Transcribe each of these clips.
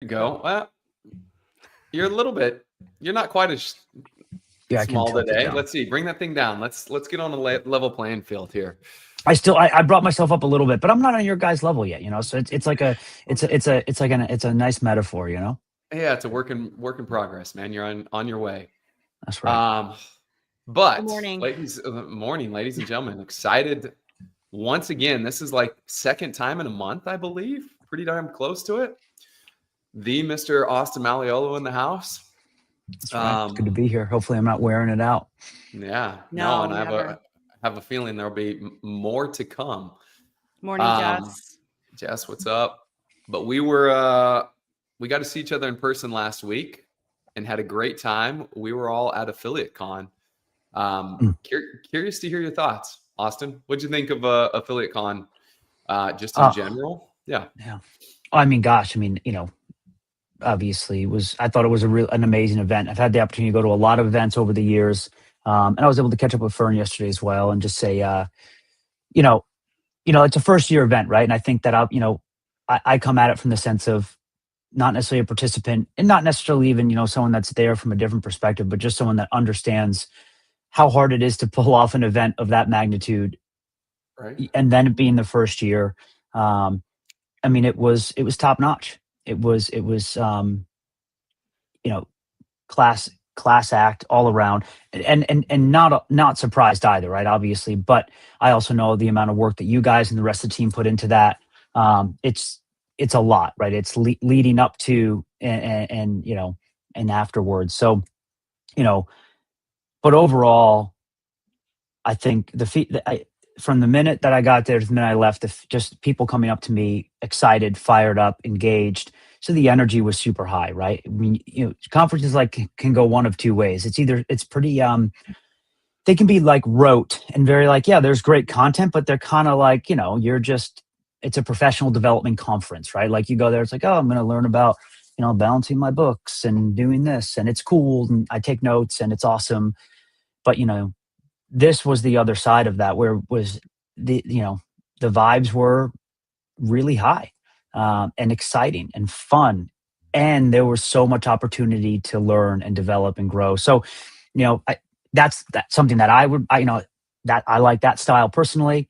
go. Well, you're a little bit. You're not quite as small today. Let's see. Bring that thing down. Let's get on a level playing field here. I brought myself up a little bit, but I'm not on your guys' level yet. So it's like a nice metaphor. Yeah, it's a work in progress, man. You're on your way. That's right. But Good morning. ladies and gentlemen, excited once again. This is like second time in a month, I believe. Pretty darn close to it. The Mr. Austin Malleolo in the house. That's right. It's good to be here. Hopefully I'm not wearing it out. Yeah. No, and I have a feeling there'll be more to come. Morning, Jess. Jess, what's up? But we got to see each other in person last week and had a great time. We were all at Affiliate Con. Curious to hear your thoughts, Austin. What'd you think of Affiliate Con just in general? Yeah. I mean, gosh, obviously I thought it was an amazing event. I've had the opportunity to go to a lot of events over the years. And I was able to catch up with Fern yesterday as well and just say, it's a first year event, right? And I think that I come at it from the sense of not necessarily a participant and not necessarily even, someone that's there from a different perspective, but just someone that understands how hard it is to pull off an event of that magnitude. Right. And then it being the first year. It was top notch. It was class act all around, and not surprised either, right? Obviously, but I also know the amount of work that you guys and the rest of the team put into that. It's a lot, right? It's leading up to and afterwards. So, but overall, I think from the minute that I got there to the minute I left, just people coming up to me, excited, fired up, engaged. So the energy was super high, right? I mean, conferences can go one of two ways. It's pretty, they can be rote and very there's great content, but they're kind of it's a professional development conference, right? Like you go there, it's like, oh, I'm going to learn about, balancing my books and doing this, and it's cool. And I take notes and it's awesome. But, this was the other side of that, where was the vibes were really high and exciting and fun. And there was so much opportunity to learn and develop and grow. So, that's something that that I like that style personally.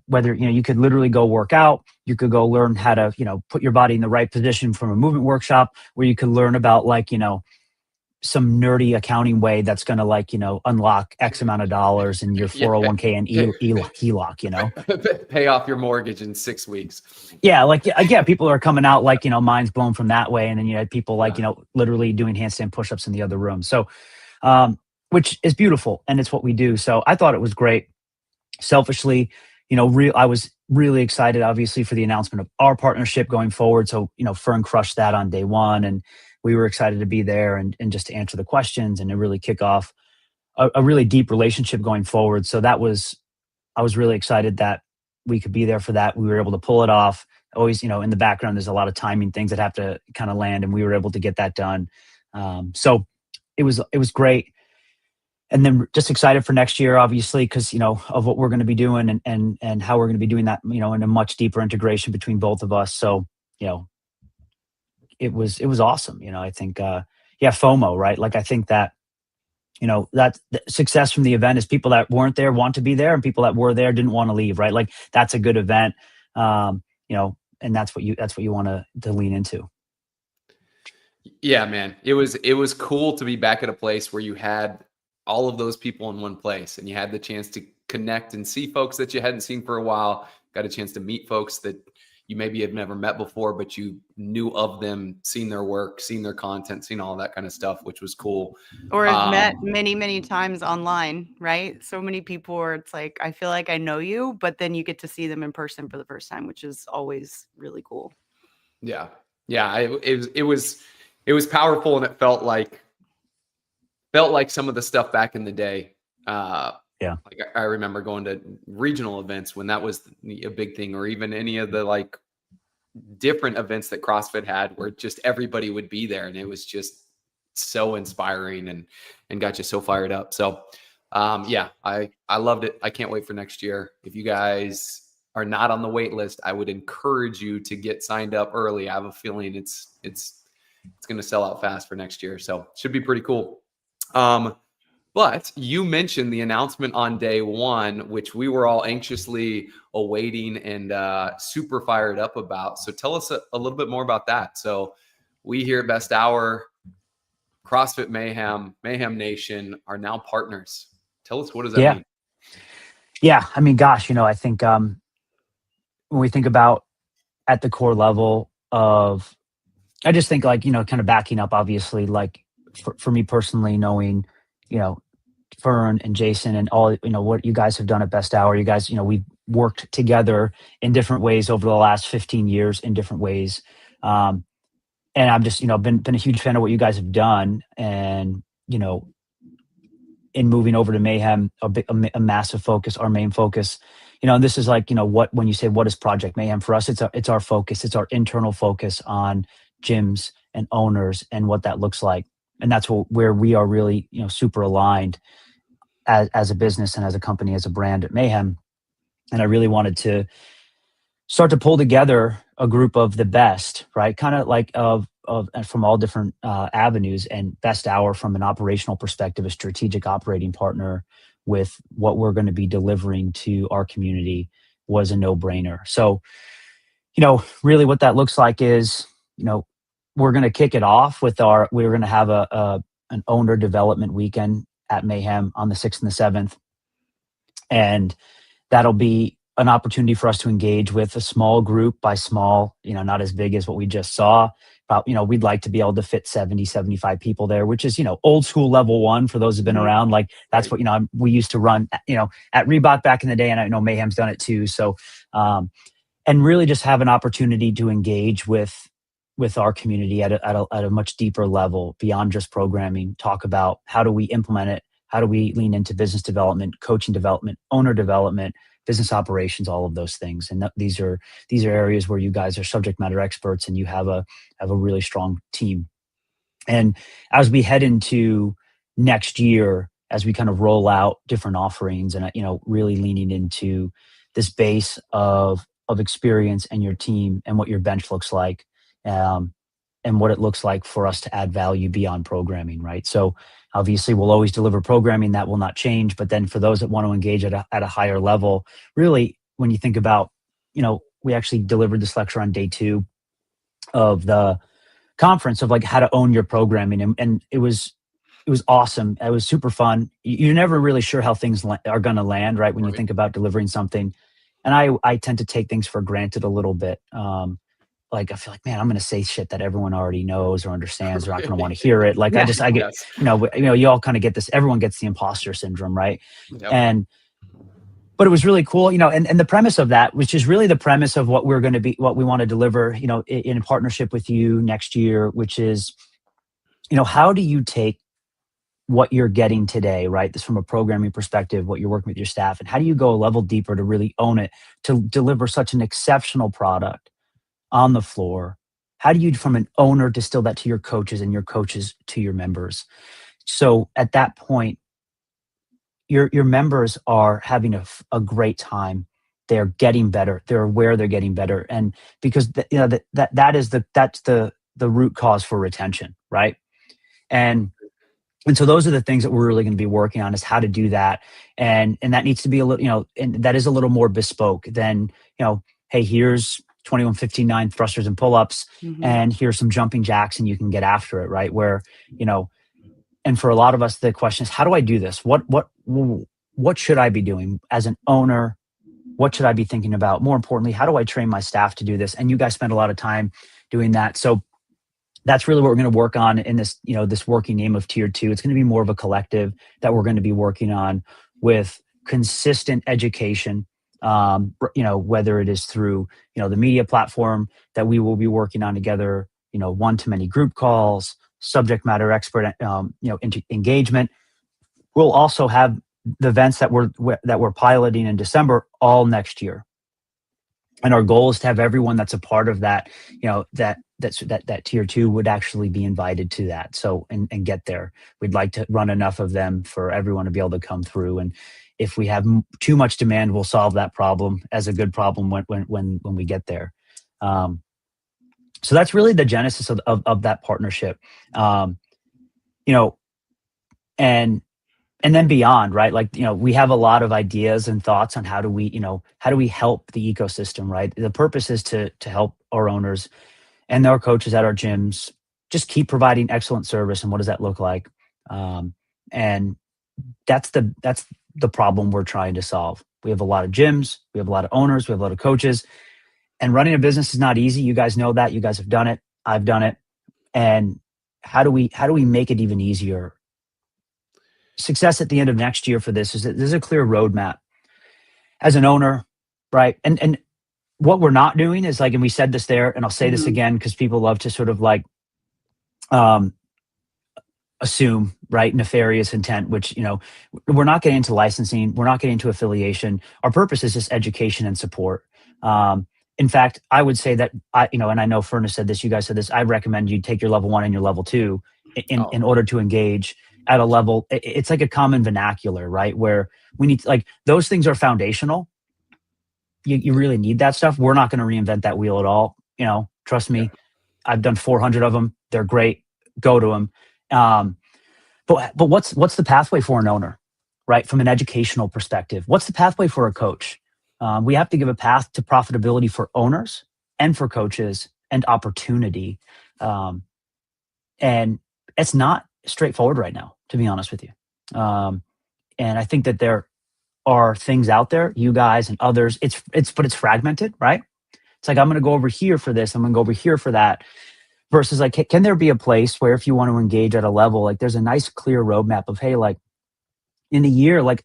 Whether, you could literally go work out, you could go learn how to, put your body in the right position from a movement workshop, where you could learn about some nerdy accounting way that's going to unlock X amount of dollars in your 401k and HELOC, pay off your mortgage in 6 weeks. Yeah. People are coming out minds blown from that way. And then you had people literally doing handstand push-ups in the other room. So, which is beautiful. And it's what we do. So I thought it was great. Selfishly, I was really excited, obviously, for the announcement of our partnership going forward. So, Fern crushed that on day one, and we were excited to be there and just to answer the questions and to really kick off a really deep relationship going forward. So I was really excited that we could be there for that. We were able to pull it off. Always, in the background, there's a lot of timing things that have to kind of land, and we were able to get that done. So it was great. And then just excited for next year, obviously, because, of what we're going to be doing and how we're going to be doing that, in a much deeper integration between both of us. So, it was awesome. I think, FOMO, right? I think that, that success from the event is people that weren't there want to be there, and people that were there didn't want to leave, right? That's a good event. And that's what you want to lean into. Yeah, man. It was cool to be back at a place where you had all of those people in one place, and you had the chance to connect and see folks that you hadn't seen for a while, got a chance to meet folks that you maybe have never met before, but you knew of them, seen their work, seen their content, seen all that kind of stuff, which was cool. Or I've met many, many times online, right? So many people where it's I feel like I know you, but then you get to see them in person for the first time, which is always really cool. Yeah. Yeah. It was powerful, and it felt like some of the stuff back in the day. I remember going to regional events when that was a big thing, or even any of the different events that CrossFit had, where just everybody would be there, and it was just so inspiring and got you so fired up. So I loved it. I can't wait for next year. If you guys are not on the wait list, I would encourage you to get signed up early. I have a feeling it's going to sell out fast for next year. So should be pretty cool. But you mentioned the announcement on day one, which we were all anxiously awaiting and super fired up about. So tell us a little bit more about that. So we here at Best Hour, CrossFit Mayhem, Mayhem Nation are now partners. Tell us, what does that mean? Yeah. I mean, gosh, I think when we think about at the core level of, I just think like, kind of backing up, obviously, like for me personally, knowing, Fern and Jason and all, what you guys have done at Best Hour, you guys, we've worked together in different ways over the last 15 years in different ways. And I'm just, been a huge fan of what you guys have done. And, in moving over to Mayhem, a massive focus, our main focus, and this is like, when you say, what is Project Mayhem for us, it's our focus. It's our internal focus on gyms and owners and what that looks like. And that's where we are really, super aligned as a business and as a company, as a brand at Mayhem. And I really wanted to start to pull together a group of the best, right? Kind of like from all different avenues, and Best Hour from an operational perspective, a strategic operating partner with what we're going to be delivering to our community was a no-brainer. So, really what that looks like is, we're going to kick it off with we're going to have an owner development weekend at Mayhem on the 6th and the 7th. And that'll be an opportunity for us to engage with a small group, by small, not as big as what we just saw. But, we'd like to be able to fit 70, 75 people there, which is, old school level one for those who've been around. Like that's what, we used to run, at Reebok back in the day. And I know Mayhem's done it too. So, and really just have an opportunity to engage with our community at a much deeper level beyond just programming, talk about how do we implement it? How do we lean into business development, coaching development, owner development, business operations, all of those things. And these are areas where you guys are subject matter experts and you have a really strong team. And as we head into next year, as we kind of roll out different offerings and, really leaning into this base of experience and your team and what your bench looks like, and what it looks like for us to add value beyond programming, right? So obviously we'll always deliver programming, that will not change. But then for those that want to engage at a higher level, really, when you think about, we actually delivered this lecture on day 2 of the conference of like how to own your programming. And it was awesome. It was super fun. You're never really sure how things are going to land, right? When you think about delivering something. And I tend to take things for granted a little bit. Like I feel like, man, I'm going to say shit that everyone already knows or understands. They're not going to want to hear it. Like I get, you all kind of get this. Everyone gets the imposter syndrome, right? Yep. But it was really cool, and the premise of that, which is really the premise of what we're going to be, what we want to deliver, in partnership with you next year, which is, how do you take what you're getting today, right? This from a programming perspective, what you're working with your staff, and how do you go a level deeper to really own it, to deliver such an exceptional product on the floor? How do you, from an owner, distill that to your coaches and your coaches to your members? So at that point, your members are having a great time. They're getting better. They're aware they're getting better. And because that's the root cause for retention, right? And so those are the things that we're really going to be working on, is how to do that. And that needs to be a little, and that is a little more bespoke than, hey, here's 2159 thrusters and pull-ups, and here's some jumping jacks and you can get after it, right? Where, and for a lot of us, the question is, how do I do this? What should I be doing as an owner? What should I be thinking about? More importantly, how do I train my staff to do this? And you guys spend a lot of time doing that. So that's really what we're going to work on in this, this working name of Tier 2. It's going to be more of a collective that we're going to be working on with consistent education, whether it is through, the media platform that we will be working on together, one-to-many group calls, subject matter expert, engagement. We'll also have the events that we're piloting in December all next year. And our goal is to have everyone that's a part of that, that Tier 2 would actually be invited to that. So, and get there. We'd like to run enough of them for everyone to be able to come through. And if we have too much demand, we'll solve that problem as a good problem when we get there. So that's really the genesis of that partnership. You know, and then beyond, right? Like, you know, we have a lot of ideas and thoughts on how do we help the ecosystem, right? The purpose is to help our owners and our coaches at our gyms just keep providing excellent service. And what does that look like? And that's the problem we're trying to solve. We have a lot of gyms, we have a lot of owners, we have a lot of coaches, and running a business is not easy. You guys know that. You guys have done it. I've done it. And how do we make it even easier? Success at the end of next year for this is that there's a clear roadmap as an owner, right? And what we're not doing is like, and we said this there, and I'll say this again, because people love to sort of like assume, right, nefarious intent, which, you know, we're not getting into licensing. We're not getting into affiliation. Our purpose is just education and support. In fact, I would say that and I know Furnace said this, you guys said this, I recommend you take your level 1 and your level 2 in order to engage at a level. It's like a common vernacular, right? Where we need like those things are foundational. You really need that stuff. We're not going to reinvent that wheel at all. You know, trust me. Yeah. I've done 400 of them. They're great. Go to them. But what's the pathway for an owner, right? From an educational perspective, what's the pathway for a coach? We have to give a path to profitability for owners and for coaches and opportunity. And it's not straightforward right now, to be honest with you. And I think that there are things out there, you guys and others, but it's fragmented, right? It's like, I'm going to go over here for this. I'm going to go over here for that. Versus like, can there be a place where if you want to engage at a level, like there's a nice clear roadmap of, hey, like in a year, like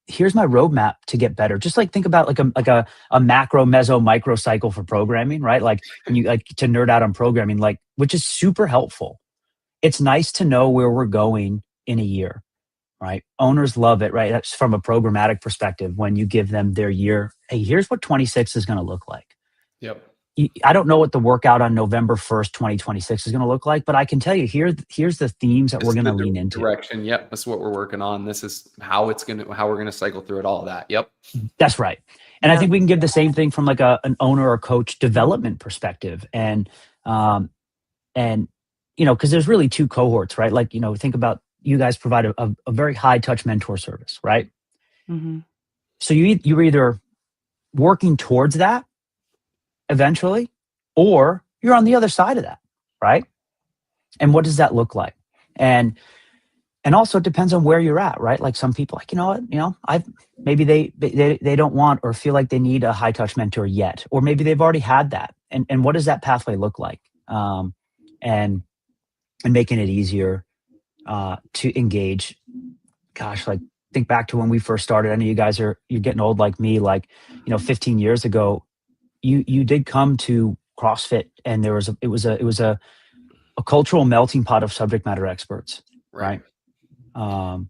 here's my roadmap to get better. Just like think about like a macro, meso, micro cycle for programming, right? Like when you like to nerd out on programming, like, which is super helpful. It's nice to know where we're going in a year, right? Owners love it, right? That's from a programmatic perspective. When you give them their year, hey, here's what 26 is going to look like. Yep. I don't know what the workout on November 1st, 2026 is going to look like, but I can tell you here's the themes that we're going to lean into. Direction. Yep. That's what we're working on. This is how we're going to cycle through it, all of that. Yep. That's right. And I think we can give the same thing from like an owner or coach development perspective. And you know, because there's really two cohorts, right? Like, you know, think about you guys provide a very high touch mentor service, right? Mm-hmm. So you're either working towards that eventually, or you're on the other side of that, right? And what does that look like? And also it depends on where you're at, right? Like some people, like, you know what, you know, maybe they don't want or feel like they need a high touch mentor yet, or maybe they've already had that. And what does that pathway look like? And making it easier to engage. Gosh, like think back to when we first started. I know you guys you're getting old like me. Like, you know, 15 years ago, you did come to CrossFit, and it was a cultural melting pot of subject matter experts, right? You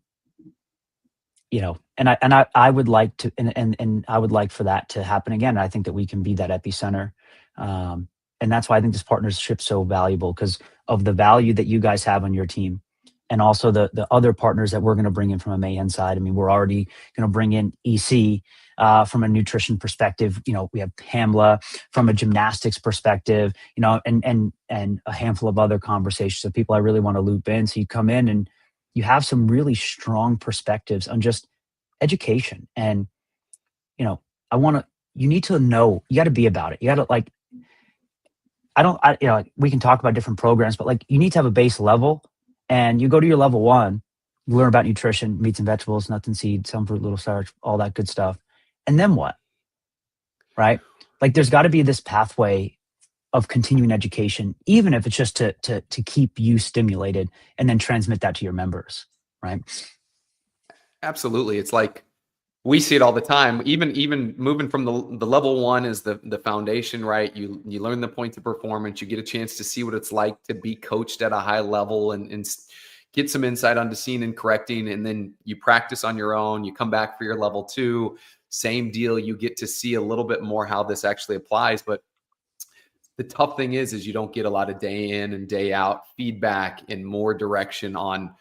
know, and I would like to, and I would like for that to happen again. I think that we can be that epicenter. And that's why I think this partnership is so valuable, because of the value that you guys have on your team, and also the other partners that we're going to bring in from a Mayhem side. I mean, we're already going to bring in EC from a nutrition perspective. You know, we have Pamela from a gymnastics perspective, you know, and a handful of other conversations of people I really want to loop in. So you come in and you have some really strong perspectives on just education. And, you know, you need to know, you got to be about it. You got to like, you know, we can talk about different programs, but like you need to have a base level, and you go to your level 1, you learn about nutrition, meats and vegetables, nuts and seeds, some fruit, little starch, all that good stuff. And then what? Right? Like there's got to be this pathway of continuing education, even if it's just to keep you stimulated, and then transmit that to your members. Right? Absolutely. It's like, we see it all the time. Even moving from the level 1 is the foundation, right? You learn the points of performance. You get a chance to see what it's like to be coached at a high level and get some insight onto seeing and correcting. And then you practice on your own. You come back for your level 2, same deal. You get to see a little bit more how this actually applies. But the tough thing is you don't get a lot of day in and day out feedback and more direction on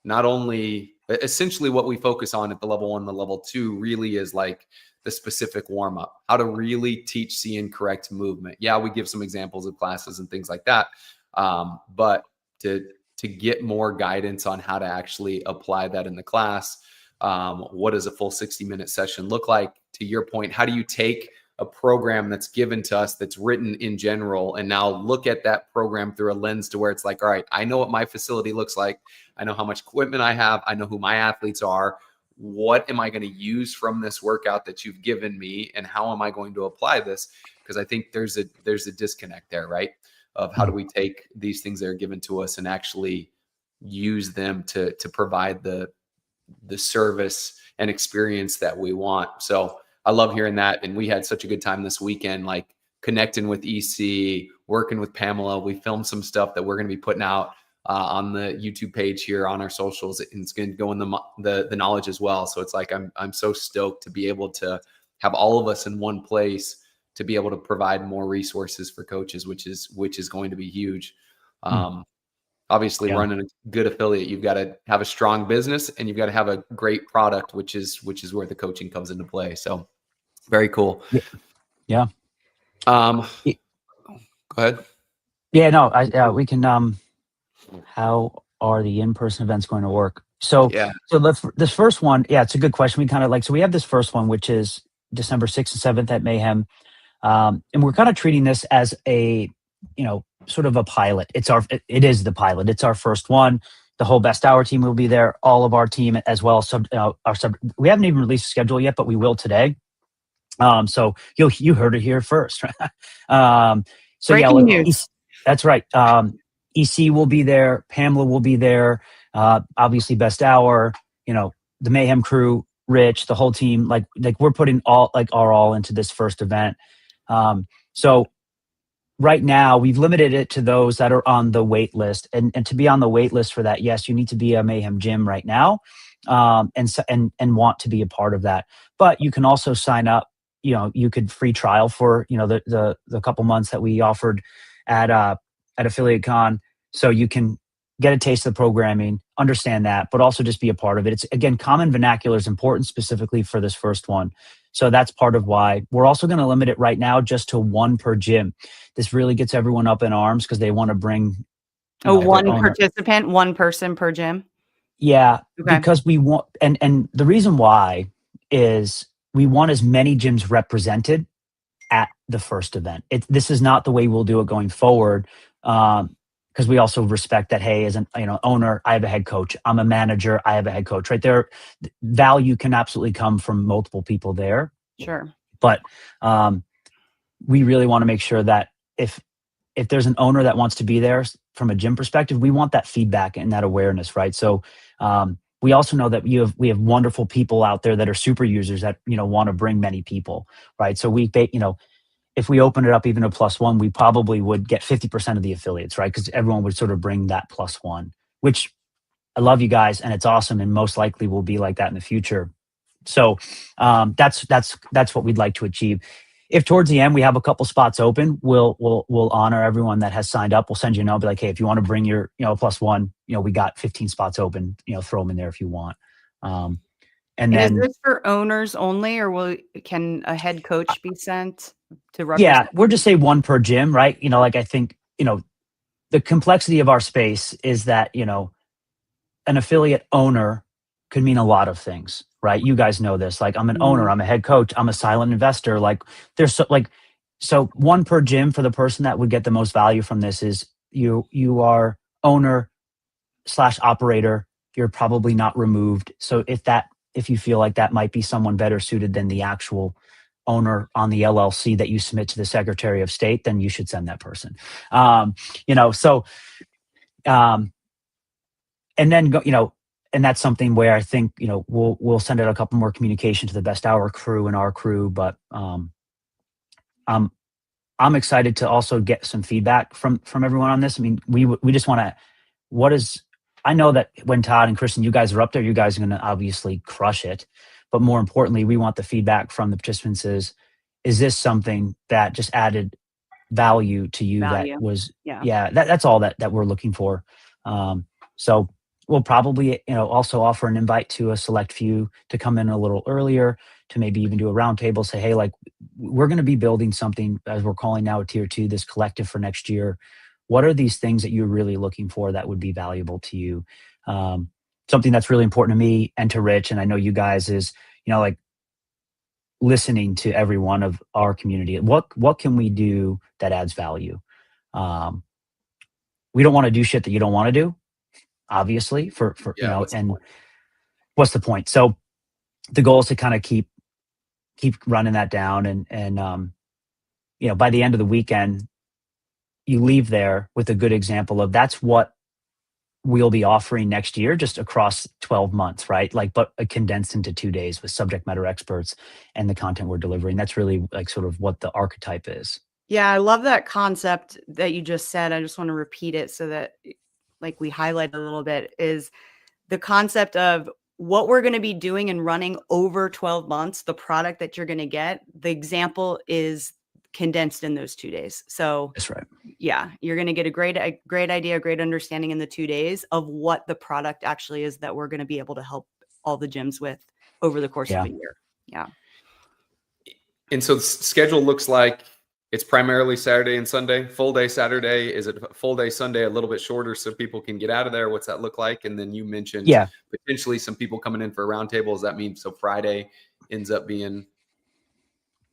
not only essentially what we focus on at the level 1, the level 2 really is like the specific warm up, how to really teach see and correct movement. Yeah, we give some examples of classes and things like that. But to get more guidance on how to actually apply that in the class. What does a full 60-minute session look like? To your point, how do you take a program that's given to us that's written in general and now look at that program through a lens to where it's like, all right, I know what my facility looks like. I know how much equipment I have. I know who my athletes are. What am I going to use from this workout that you've given me? And how am I going to apply this? Because I think there's a disconnect there, right? Of how do we take these things that are given to us and actually use them to provide the service and experience that we want. So I love hearing that. And we had such a good time this weekend, like connecting with EC, working with Pamela. We filmed some stuff that we're going to be putting out on the YouTube page here on our socials. And it's going to go in the knowledge as well. So it's like, I'm so stoked to be able to have all of us in one place to be able to provide more resources for coaches, which is going to be huge. Obviously running a good affiliate, you've got to have a strong business and you've got to have a great product, which is where the coaching comes into play. So very cool. Yeah. Go ahead. Yeah, no, we can, how are the in-person events going to work? So this first one, it's a good question. We kind of like, so we have this first one, which is December 6th and 7th at Mayhem. And we're kind of treating this as a, sort of a pilot. It is the pilot. It's our first one. The whole Best Hour team will be there. All of our team as well. We haven't even released a schedule yet, but we will today. So you heard it here first. Breaking news. That's right. EC will be there. Pamela will be there. Obviously Best Hour, the Mayhem crew, Rich, the whole team, like we're putting our all into this first event. So right now we've limited it to those that are on the wait list, and to be on the wait list for that, yes, you need to be a Mayhem gym right now, and want to be a part of that. But you can also sign up. You could free trial for the couple months that we offered at Affiliate Con, so you can get a taste of the programming, understand that, but also just be a part of it. It's, again, common vernacular is important specifically for this first one. So that's part of why we're also going to limit it right now just to 1 per gym. This really gets everyone up in arms because they want to bring one participant, 1 person per gym. Yeah, okay. Because we want, and the reason why is we want as many gyms represented at the first event. This is not the way we'll do it going forward. Because we also respect that, hey, as an owner, I have a head coach. I'm a manager, I have a head coach. Right there, value can absolutely come from multiple people there. Sure. But we really want to make sure that if there's an owner that wants to be there from a gym perspective, we want that feedback and that awareness, right? So we also know that we have wonderful people out there that are super users that want to bring many people, right? So if we open it up even a +1, we probably would get 50% of the affiliates, right? Because everyone would sort of bring that +1, which I love you guys and it's awesome, and most likely will be like that in the future. So that's what we'd like to achieve. If towards the end we have a couple spots open, we'll honor everyone that has signed up. We'll send you a note, be like, hey, if you want to bring your +1, we got 15 spots open. Throw them in there if you want. And then, is this for owners only, or can a head coach be sent to represent? Yeah, we'll just say 1 per gym, right? I think, the complexity of our space is that, an affiliate owner could mean a lot of things, right? You guys know this. Like, I'm an owner, I'm a head coach, I'm a silent investor. Like, there's so 1 per gym for the person that would get the most value from this is you are owner / operator. You're probably not removed. So if you feel like that might be someone better suited than the actual owner on the LLC that you submit to the Secretary of State, then you should send that person. And then go, and that's something where I think, we'll send out a couple more communication to the Best Hour crew and our crew, but I'm excited to also get some feedback from everyone on this. I mean, we just want to, I know that when Todd and Kristen, you guys are up there, you guys are going to obviously crush it. But more importantly, we want the feedback from the participants is this something that just added value to you? That was, that's all that we're looking for. So we'll probably, also offer an invite to a select few to come in a little earlier, to maybe even do a roundtable, say, hey, like, we're going to be building something, as we're calling now a tier 2, this collective for next year. What are these things that you're really looking for that would be valuable to you? Something that's really important to me and to Rich, and I know you guys, is, like, listening to every one of our community. What can we do that adds value? We don't want to do shit that you don't want to do, obviously, for and what's the point? So the goal is to kind of keep running that down, and by the end of the weekend, you leave there with a good example of that's what we'll be offering next year, just across 12 months, right? Like, but condensed into 2 days with subject matter experts and the content we're delivering. That's really like sort of what the archetype is. Yeah, I love that concept that you just said. I just want to repeat it so that, like, we highlight a little bit, is the concept of what we're going to be doing and running over 12 months, the product that you're going to get. The example is condensed in those 2 days. So that's right. Yeah, you're going to get a great idea, great understanding in the 2 days of what the product actually is that we're going to be able to help all the gyms with over the course of a year. Yeah. And so the schedule looks like it's primarily Saturday and Sunday, full day Saturday. Is it a full day Sunday, a little bit shorter so people can get out of there? What's that look like? And then you mentioned potentially some people coming in for a roundtable. Does that mean so Friday ends up being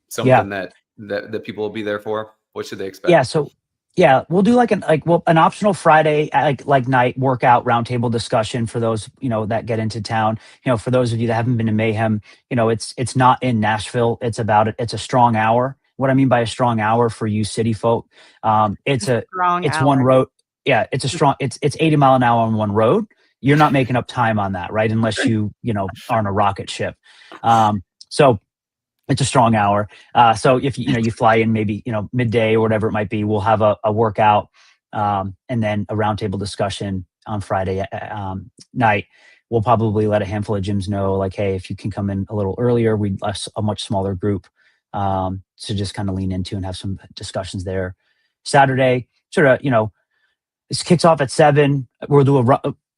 something that people will be there for? What should they expect? Yeah. So we'll do an optional Friday like night workout roundtable discussion for those that get into town. For those of you that haven't been to Mayhem, it's not in Nashville. It's a strong hour. What I mean by a strong hour for you city folk, it's one road. Yeah, it's 80 mile an hour on one road. You're not making up time on that, right? Unless you are on a rocket ship. So it's a strong hour. So if you fly in maybe midday or whatever it might be, we'll have a workout and then a roundtable discussion on Friday night. We'll probably let a handful of gyms know, like, hey, if you can come in a little earlier, we'd a much smaller group to just kind of lean into and have some discussions there. Saturday, sort of, this kicks off at 7. We'll do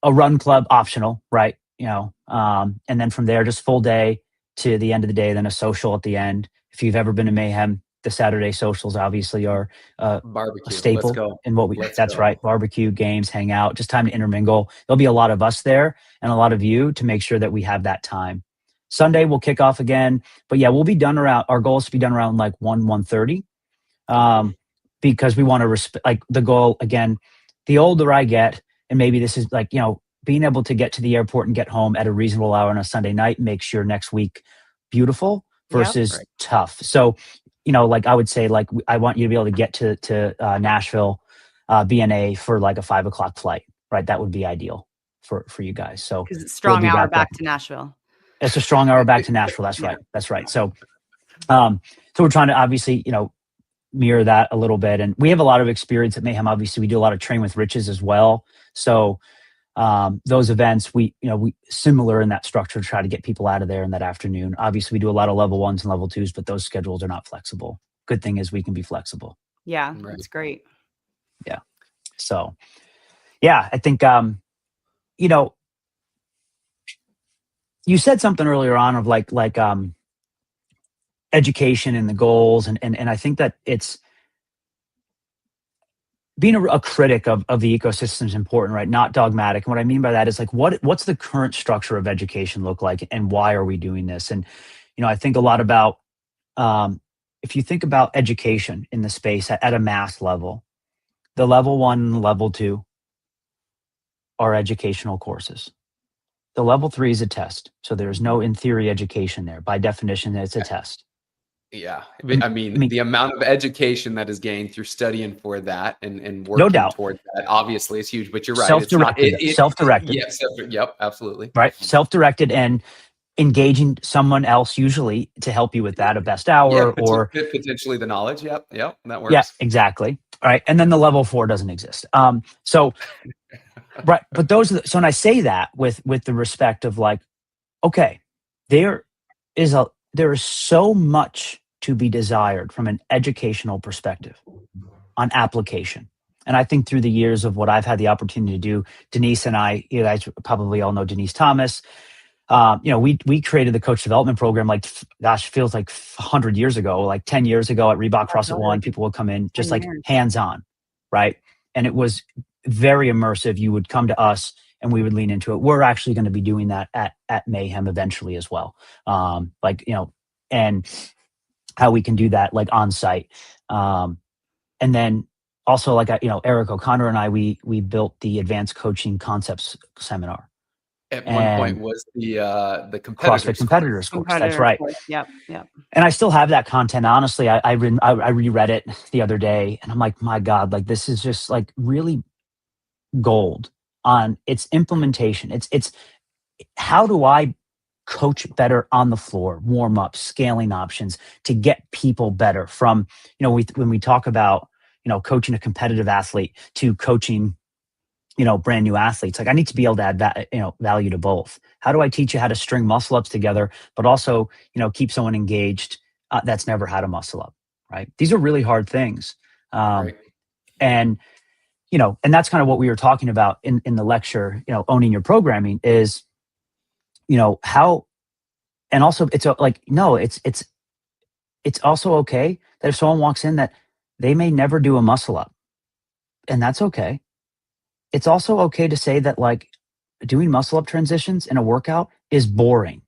a run club optional, right? And then from there, just full day to the end of the day, then a social at the end. If you've ever been to Mayhem, the Saturday socials obviously are barbecue, a staple in what that's right. Barbecue, games, hang out, just time to intermingle. There'll be a lot of us there and a lot of you to make sure that we have that time. Sunday we'll kick off again, but we'll be done around, our goal is to be done around like 1:30, because we want to respect, like, the goal, again, the older I get, and maybe this is like, being able to get to the airport and get home at a reasonable hour on a Sunday night makes your next week beautiful versus tough. So, like I would say, like, I want you to be able to get to Nashville, BNA for like a 5 o'clock flight, right? That would be ideal for you guys. So because it's strong hour back to Nashville. It's a strong hour back to Nashville. That's right. That's right. So, so we're trying to obviously, mirror that a little bit. And we have a lot of experience at Mayhem. Obviously, we do a lot of train with riches as well. So those events, we similar in that structure, try to get people out of there in that afternoon. Obviously, we do a lot of level 1s and level 2s, but those schedules are not flexible. Good thing is we can be flexible. Yeah, that's great. Yeah. So, I think, you said something earlier on of like education and the goals. And I think that it's being a critic of the ecosystem is important, right? Not dogmatic. And what I mean by that is like, what's the current structure of education look like and why are we doing this? And, I think a lot about, if you think about education in the space at a mass level, the level 1 and level 2 are educational courses. The level 3 is a test. So there's no in theory education there. By definition, it's a test. Yeah. I mean, the amount of education that is gained through studying for that and working towards that obviously is huge, but you're right. Self-directed. Yes. Yep. Absolutely. Right. Self-directed and engaging someone else usually to help you with that, a best hour or potentially the knowledge. Yep. That works. Yeah, exactly. All right. And then the level 4 doesn't exist. So right. But so when I say that with the respect of like, okay, there is so much to be desired from an educational perspective on application. And I think through the years of what I've had the opportunity to do, Denise and I, you guys probably all know Denise Thomas. We created the coach development program, like, gosh, feels like 100 years ago, like 10 years ago at Reebok CrossFit One. People would come in just like hands-on, right? And it was very immersive. You would come to us and we would lean into it. We're actually going to be doing that at Mayhem eventually as well. And how we can do that like on site. And then also like, Eric O'Connor and I, we built the Advanced Coaching Concepts Seminar. At one point was the CrossFit Competitors course. That's right. Yep. And I still have that content. Honestly, I reread it the other day and I'm like, my God, like this is just like really gold on its implementation. It's how do I coach better on the floor, warm up, scaling options to get people better from, when we talk about, coaching a competitive athlete to coaching, brand new athletes. Like I need to be able to add value to both. How do I teach you how to string muscle ups together, but also, keep someone engaged that's never had a muscle up, right? These are really hard things. Right. And that's kind of what we were talking about in the lecture, owning your programming is, how, and also it's like, no, it's also okay that if someone walks in that they may never do a muscle up, and that's okay. It's also okay to say that like doing muscle up transitions in a workout is boring.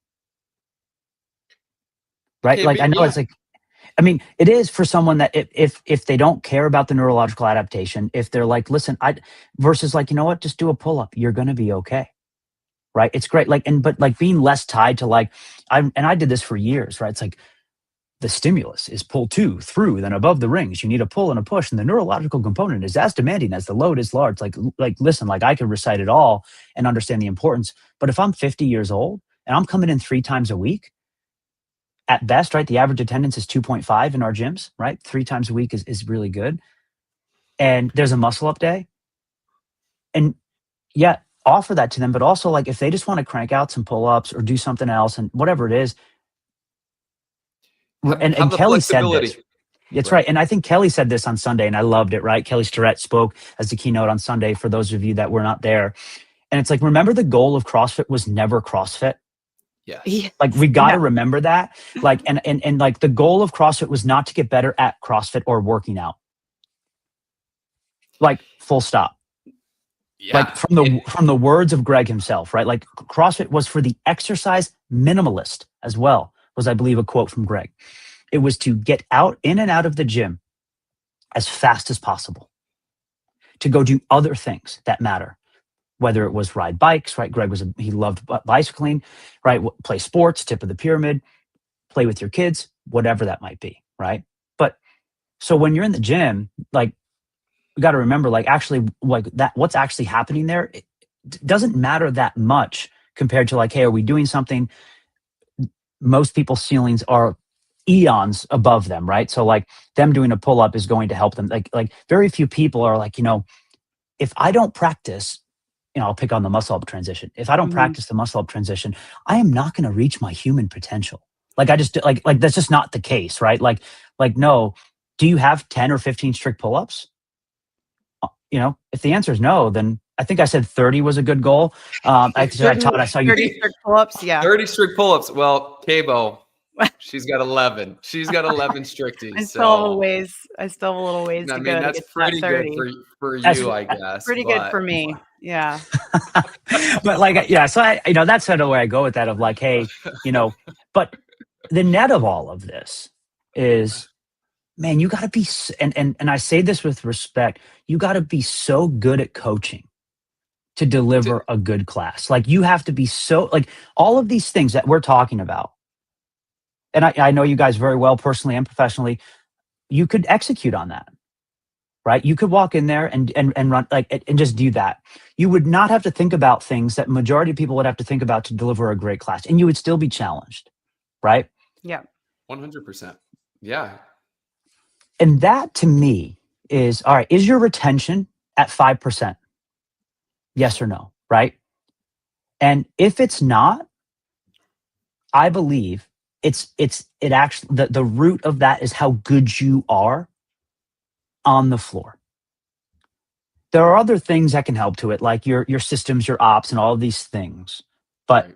Right? Like I know it's like, I mean, it is for someone that if they don't care about the neurological adaptation, if they're like, listen, versus like, you know what, just do a pull-up, you're going to be okay. Right. It's great. Like, but like being less tied to like, I did this for years, right? It's like the stimulus is pull to, through, then above the rings, you need a pull and a push. And the neurological component is as demanding as the load is large. Like, listen, like I could recite it all and understand the importance. But if I'm 50 years old and I'm coming in 3 times a week, at best, right? The average attendance is 2.5 in our gyms, right? 3 times a week is really good. And there's a muscle up day. And yeah, offer that to them. But also like if they just want to crank out some pull-ups or do something else and whatever it is. And Kelly said this. That's right. And I think Kelly said this on Sunday and I loved it, right? Kelly Starrett spoke as the keynote on Sunday for those of you that were not there. And it's like, remember the goal of CrossFit was never CrossFit. Yeah. Like we got to remember that. Like, and like the goal of CrossFit was not to get better at CrossFit or working out. Like full stop. Yeah. Like from the words of Greg himself, right? Like CrossFit was for the exercise minimalist as well, was I believe a quote from Greg. It was to get in and out of the gym as fast as possible, to go do other things that matter. Whether it was ride bikes, right? Greg he loved bicycling, right? Play sports, tip of the pyramid, play with your kids, whatever that might be, right? But so when you're in the gym, like we got to remember, like actually, like that, what's actually happening there, it doesn't matter that much compared to like, hey, are we doing something? Most people's ceilings are eons above them, right? So like them doing a pull up is going to help them. Like very few people are like, if I don't practice. I'll pick on the muscle up transition. If I don't practice the muscle up transition, I am not going to reach my human potential. Like I just like that's just not the case, right? Like no. Do you have 10 or 15 strict pull-ups? If the answer is no, then I think I said 30 was a good goal. I saw you 30 strict pull-ups. Yeah, 30 strict pull-ups. Well, Cabo, she's got 11. She's got 11 stricties. I still have a ways. I still have a little ways to go. That's pretty good for you, I guess. Pretty good for me. Yeah. But like, yeah. So that's sort of where I go with that of like, hey, but the net of all of this is, man, you got to be, and I say this with respect, you got to be so good at coaching to deliver a good class. Like you have to be so like all of these things that we're talking about. And I know you guys very well personally and professionally, you could execute on that, right? You could walk in there and run and just do that. You would not have to think about things that majority of people would have to think about to deliver a great class, and you would still be challenged, right? Yeah. 100%. Yeah. And that to me is, all right, is your retention at 5%? Yes or no, right? And if it's not, I believe it actually, the root of that is how good you are on the floor. there are other things that can help to it, like your systems, your ops, and all of these things. But Right.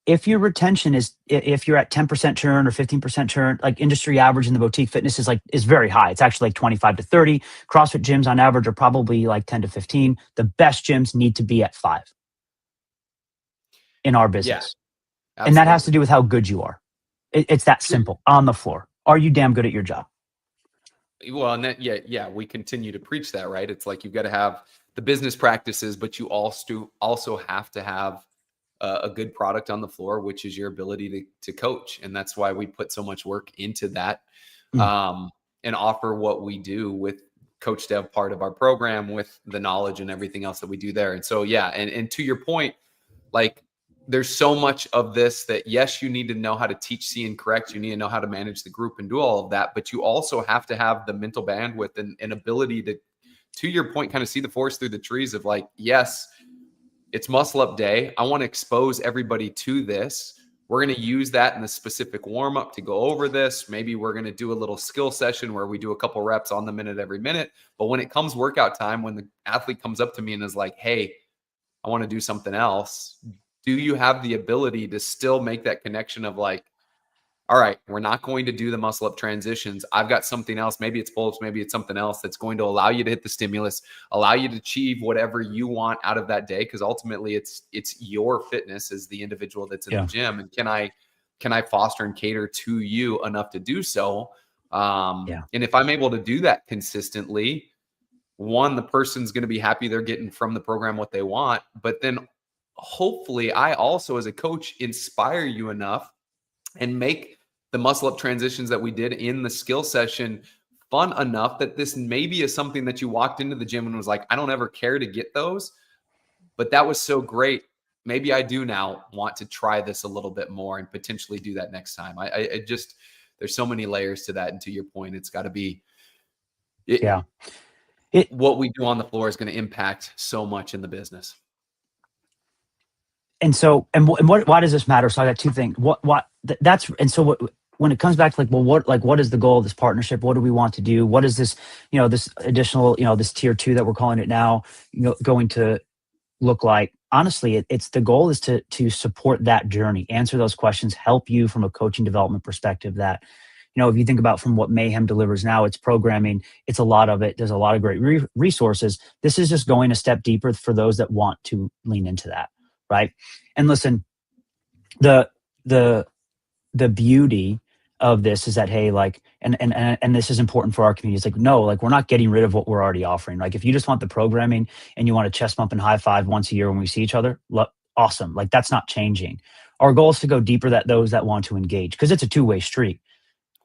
if your retention if you're at 10% churn or 15% churn, like industry average in the boutique fitness is very high. It's actually like 25 to 30. CrossFit gyms on average are probably like 10 to 15. The best gyms need to be at 5 in our business. And that has to do with how good you are. It's that simple. On the floor. Are you damn good at your job? Well, and that, we continue to preach that, right? It's like you've got to have the business practices, but you also have to have a good product on the floor, which is your ability to coach. And that's why we put so much work into that, and offer what we do with Coach Dev, part of our program, with the knowledge and everything else that we do there. And so, and to your point, like, there's so much of this that, yes, you need to know how to teach, see, and correct. You need to know how to manage the group and do all of that, but you also have to have the mental bandwidth and ability to your point, kind of see the forest through the trees of like, yes, it's muscle up day. I want to expose everybody to this. We're going to use that in the specific warm up to go over this. Maybe we're going to do a little skill session where we do a couple reps on the minute every minute. But when it comes workout time, when the athlete comes up to me and is like, hey, I want to do something else, do you have the ability to still make that connection of like, all right, we're not going to do the muscle up transitions. I've got something else. Maybe it's pull-ups, maybe it's something else that's going to allow you to hit the stimulus, allow you to achieve whatever you want out of that day. Because ultimately it's your fitness as the individual that's in the gym. And can I foster and cater to you enough to do so? And if I'm able to do that consistently, one, the person's going to be happy they're getting from the program what they want. But then hopefully I also, as a coach, inspire you enough and make the muscle up transitions that we did in the skill session fun enough that this maybe is something that you walked into the gym and was like, I don't ever care to get those, but that was so great. Maybe I do now want to try this a little bit more and potentially do that next time. I just, there's so many layers to that. And to your point, it's got to be, what we do on the floor is going to impact so much in the business. And so, why does this matter? So I got two things. When it comes back to like, well, what is the goal of this partnership? What do we want to do? What is this, this additional, this tier 2 that we're calling it now, going to look like? Honestly, it's the goal is to support that journey, answer those questions, help you from a coaching development perspective that, if you think about from what Mayhem delivers now, it's programming, it's a lot of it. There's a lot of great resources. This is just going a step deeper for those that want to lean into that. Right. And listen, the beauty of this is that, hey, like, and this is important for our community. It's like, no, like, we're not getting rid of what we're already offering. Like, if you just want the programming and you want a chest bump and high five once a year when we see each other, awesome. Like, that's not changing. Our goal is to go deeper, that those that want to engage, because it's a two-way street.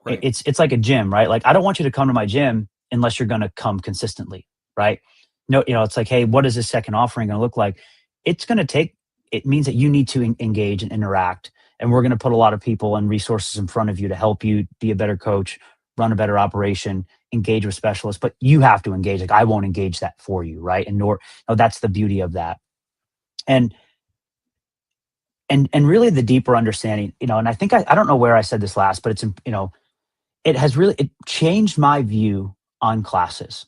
Right. It's like a gym, right? Like, I don't want you to come to my gym unless you're going to come consistently. Right. No, it's like, hey, what is this second offering going to look like? It's going to take, it means that you need to engage and interact. And we're going to put a lot of people and resources in front of you to help you be a better coach, run a better operation, engage with specialists. But you have to engage. Like, I won't engage that for you, right? And that's the beauty of that. And really the deeper understanding, and I think I don't know where I said this last, but it's, it changed my view on classes.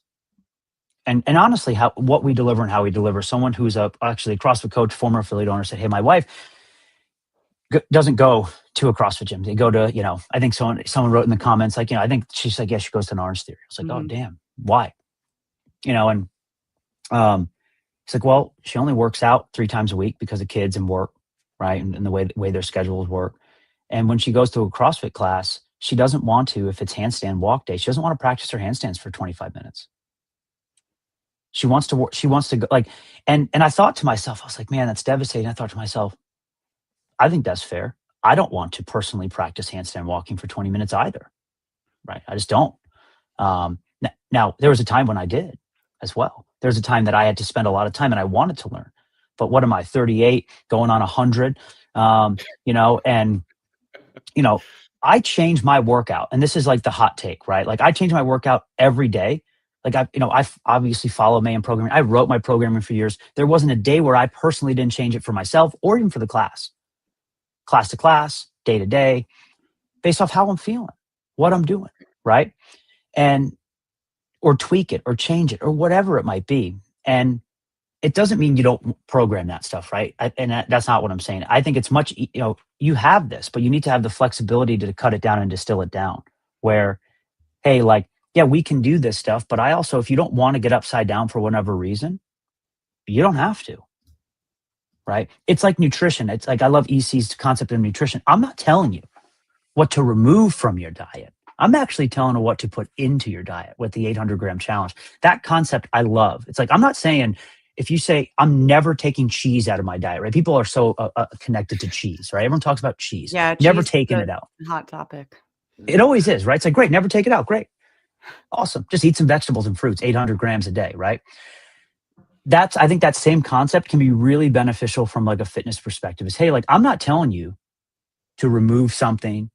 And honestly, what we deliver and how we deliver. Someone who's actually a CrossFit coach, former affiliate owner, said, hey, my wife doesn't go to a CrossFit gym. They go to, I think someone wrote in the comments, like, I think she's like, yeah, she goes to an Orange Theory. I was like, oh, damn, why? And it's like, well, she only works out 3 times a week because of kids and work, right? And the way their schedules work. And when she goes to a CrossFit class, she doesn't want to, if it's handstand walk day, she doesn't want to practice her handstands for 25 minutes. She wants to go, like, and I thought to myself, I was like, man, that's devastating. I thought to myself, I think that's fair. I don't want to personally practice handstand walking for 20 minutes either. Right. I just don't. Now there was a time when I did as well. There's a time that I had to spend a lot of time and I wanted to learn, but what am I, 38 going on 100, I change my workout, and this is like the hot take, right? Like, I change my workout every day. Like, I obviously follow Mayhem programming. I wrote my programming for years. There wasn't a day where I personally didn't change it for myself or even for the class to class, day to day, based off how I'm feeling, what I'm doing. Right. And or tweak it or change it or whatever it might be. And it doesn't mean you don't program that stuff, right? That's not what I'm saying. I think it's much, you have this, but you need to have the flexibility to cut it down and distill it down where, hey, like, yeah, we can do this stuff, but I also, if you don't want to get upside down for whatever reason, you don't have to, right? It's like nutrition. It's like, I love EC's concept of nutrition. I'm not telling you what to remove from your diet. I'm actually telling you what to put into your diet with the 800-gram challenge. That concept I love. It's like, I'm not saying, if you say, I'm never taking cheese out of my diet, right? People are so connected to cheese, right? Everyone talks about cheese. Yeah, never cheese taking is it out. hot topic. It always is, right? It's like, great, never take it out. Great. Awesome. Just eat some vegetables and fruits, 800 grams a day, right? I think that same concept can be really beneficial from like a fitness perspective is, hey, like, I'm not telling you to remove something.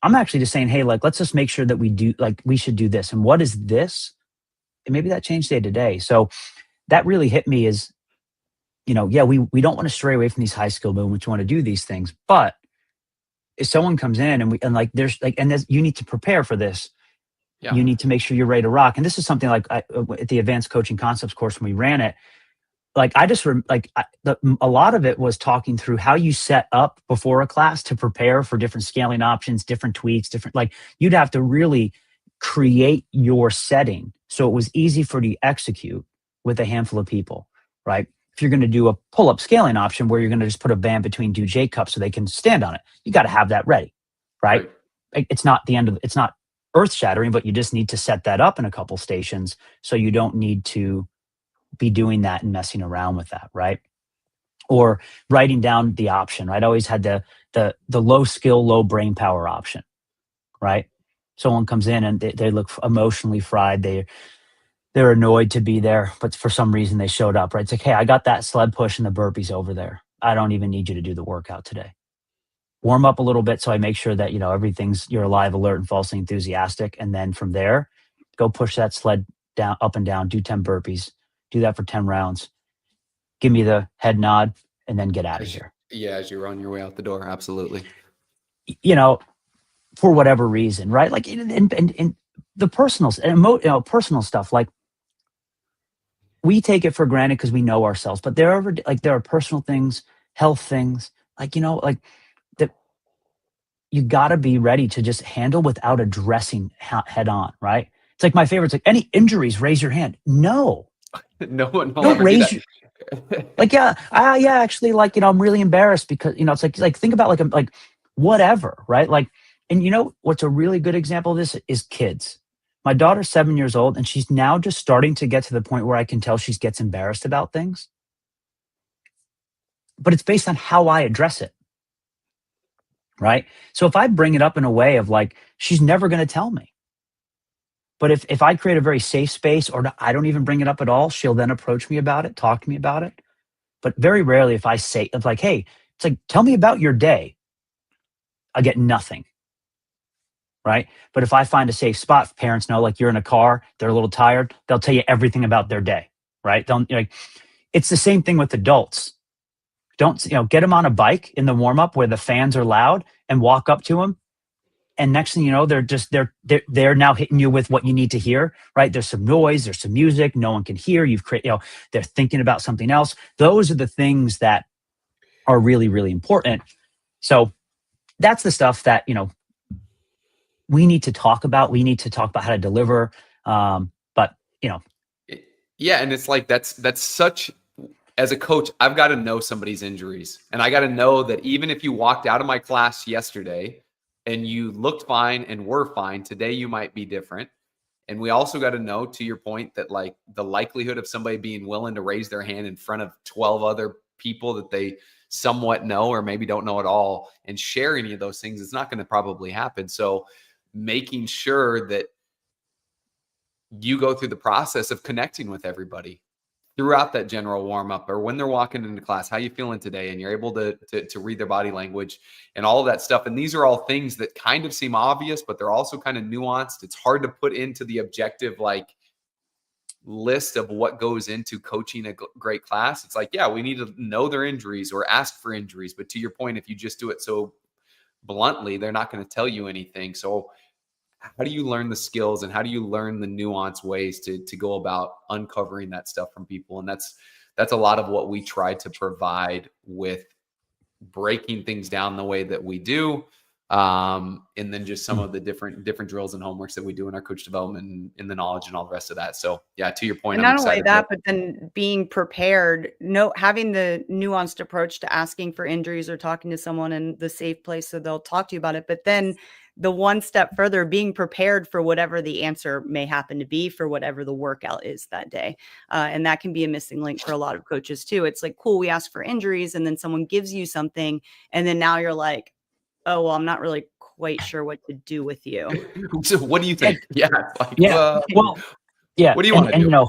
I'm actually just saying, hey, like, let's just make sure that we should do this. And what is this? And maybe that changed day to day. So that really hit me is, yeah, we don't want to stray away from these high skill movements. We want to do these things. But if someone comes in and you need to prepare for this, you need to make sure you're ready to rock. And this is something like at the advanced coaching concepts course, when we ran it, like a lot of it was talking through how you set up before a class to prepare for different scaling options, different tweaks, like you'd have to really create your setting so it was easy for you to execute with a handful of people, right? If you're going to do a pull-up scaling option where you're going to just put a band between two J cups so they can stand on it, you got to have that ready, right? It's not it's not earth-shattering, but you just need to set that up in a couple stations so you don't need to be doing that and messing around with that, right? Or writing down the option, right? I always had the low skill, low brain power option, right? Someone comes in and they look emotionally fried. They're annoyed to be there, but for some reason they showed up, right? It's like, hey, I got that sled push and the burpees over there. I don't even need you to do the workout today. Warm up a little bit so I make sure that, you're alive, alert, and falsely enthusiastic. And then from there, go push that sled down, up and down, do 10 burpees, do that for 10 rounds. Give me the head nod and then get out of here. Yeah, as you're on your way out the door, absolutely. For whatever reason, right? Like in the personal and personal stuff, like we take it for granted because we know ourselves, but there are personal things, health things, that you got to be ready to just handle without addressing head on, right? It's like my favorite. It's like, any injuries, raise your hand. No, no one will don't ever raise do your, like, actually, like, I'm really embarrassed because, it's like think about like whatever, right? Like, and what's a really good example of this is kids. My daughter's 7 years old and she's now just starting to get to the point where I can tell she gets embarrassed about things. But it's based on how I address it. Right? So if I bring it up in a way of like, she's never going to tell me. But if I create a very safe space or I don't even bring it up at all, she'll then approach me about it, talk to me about it. But very rarely if I say, it's like, hey, it's like, tell me about your day, I get nothing. Right? But if I find a safe spot, parents know, like, you're in a car, they're a little tired, they'll tell you everything about their day, right? It's the same thing with adults. Don't, get them on a bike in the warm up where the fans are loud and walk up to them. And next thing you know, they're now hitting you with what you need to hear, right? There's some noise, there's some music, no one can hear. They're thinking about something else. Those are the things that are really, really important. So that's the stuff that, we need to talk about. We need to talk about how to deliver. Yeah. And it's like, that's such, as a coach, I've got to know somebody's injuries. And I got to know that even if you walked out of my class yesterday and you looked fine and were fine, today you might be different. And we also got to know, to your point, that like the likelihood of somebody being willing to raise their hand in front of 12 other people that they somewhat know or maybe don't know at all and share any of those things, it's not going to probably happen. So making sure that you go through the process of connecting with everybody throughout that general warm-up or when they're walking into class, how you feeling today? And you're able to read their body language and all of that stuff. And these are all things that kind of seem obvious, but they're also kind of nuanced. It's hard to put into the objective, like, list of what goes into coaching a great class. It's like, yeah, we need to know their injuries or ask for injuries. But to your point, if you just do it so bluntly, they're not going to tell you anything. So how do you learn the skills and how do you learn the nuanced ways to go about uncovering that stuff from people? And that's a lot of what we try to provide with breaking things down the way that we do. And then just some of the different drills and homeworks that we do in our coach development and the knowledge and all the rest of that. So yeah, to your point, and not only that, but then being prepared, having the nuanced approach to asking for injuries or talking to someone in the safe place so they'll talk to you about it. But then the one step further, being prepared for whatever the answer may happen to be for whatever the workout is that day. And that can be a missing link for a lot of coaches too. It's like, cool, we ask for injuries and then someone gives you something. And then now you're like, oh, well, I'm not really quite sure what to do with you. So what do you think? Yeah. Well, yeah. What do you want to do?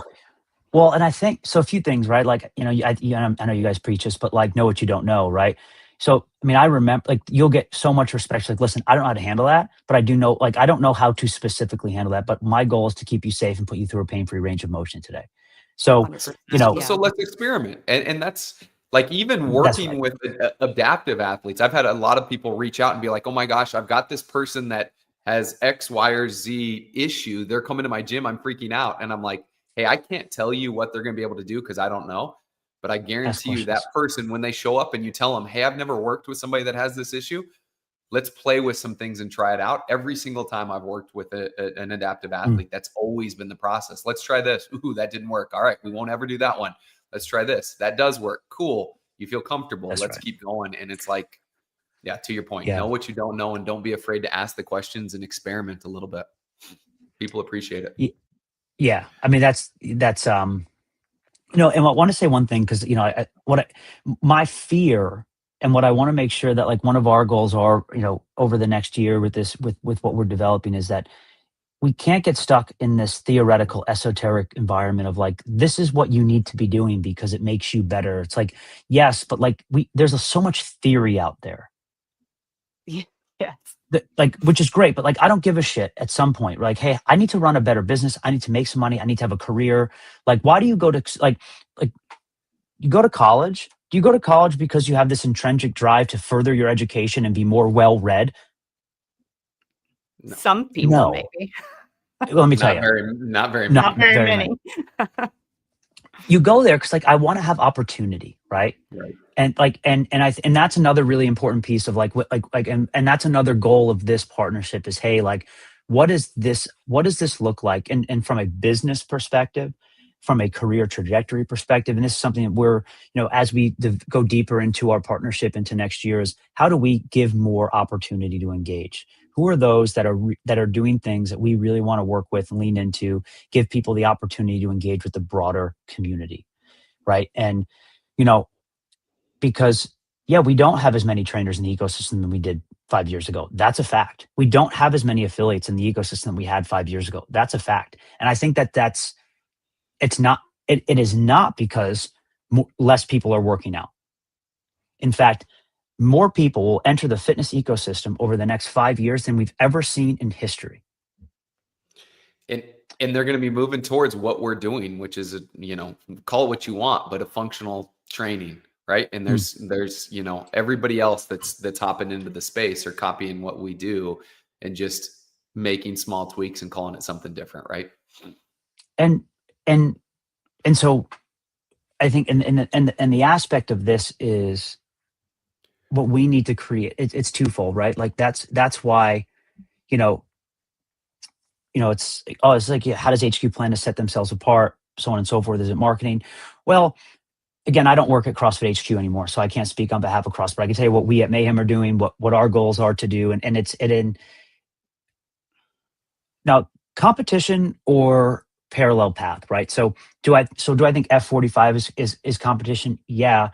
Well, and I think, so a few things, right? Like, I know you guys preach this, but like, know what you don't know, right? So, I mean, I remember, like, you'll get so much respect. Like, listen, I don't know how to handle that, but I do know, like, I don't know how to specifically handle that, but my goal is to keep you safe and put you through a pain-free range of motion today. So, 100%. So let's experiment. And that's like, even working with adaptive athletes, I've had a lot of people reach out and be like, oh my gosh, I've got this person that has X, Y, or Z issue. They're coming to my gym. I'm freaking out. And I'm like, hey, I can't tell you what they're going to be able to do because I don't know. But I guarantee you that person, when they show up and you tell them, hey, I've never worked with somebody that has this issue, let's play with some things and try it out. Every single time I've worked with an adaptive athlete, that's always been the process. Let's try this. Ooh, that didn't work. All right, we won't ever do that one. Let's try this. That does work. Cool. You feel comfortable. Let's keep going. And it's like, yeah, to your point, know what you don't know and don't be afraid to ask the questions and experiment a little bit. People appreciate it. Yeah. I mean, that's and I want to say one thing, because my fear and what I want to make sure that, like, one of our goals are, over the next year with this, with what we're developing, is that we can't get stuck in this theoretical, esoteric environment of like, this is what you need to be doing because it makes you better. It's like, yes, but like there's so much theory out there. Yes. Which is great, but like, I don't give a shit at some point. Like, hey, I need to run a better business. I need to make some money. I need to have a career. Like, why do you go to you go to college? Do you go to college because you have this intrinsic drive to further your education and be more well-read? No. Some people, maybe. Let me tell you. Not very many. You go there because, like, I want to have opportunity, right? Right. And like, and that's another really important piece of and that's another goal of this partnership is, hey, like, what does this look like? And from a business perspective, from a career trajectory perspective, and this is something that we're, as we go deeper into our partnership into next year, is how do we give more opportunity to engage? Who are those that are doing things that we really want to work with and lean into, give people the opportunity to engage with the broader community, right? And, because, we don't have as many trainers in the ecosystem than we did 5 years ago. That's a fact. We don't have as many affiliates in the ecosystem we had 5 years ago. That's a fact. And I think it is not because less people are working out. In fact, more people will enter the fitness ecosystem over the next 5 years than we've ever seen in history. And they're going to be moving towards what we're doing, which is, call it what you want, but a functional training, right? And there's everybody else that's hopping into the space or copying what we do and just making small tweaks and calling it something different, right? And so I think, and the aspect of this is what we need to create. It's twofold, right? Like that's why, it's like, how does HQ plan to set themselves apart, so on and so forth? Is it marketing? Well, again, I don't work at CrossFit HQ anymore, so I can't speak on behalf of CrossFit. I can tell you what we at Mayhem are doing, what our goals are to do, and it's in now competition or parallel path, right? So do I think F45 is competition? Yeah.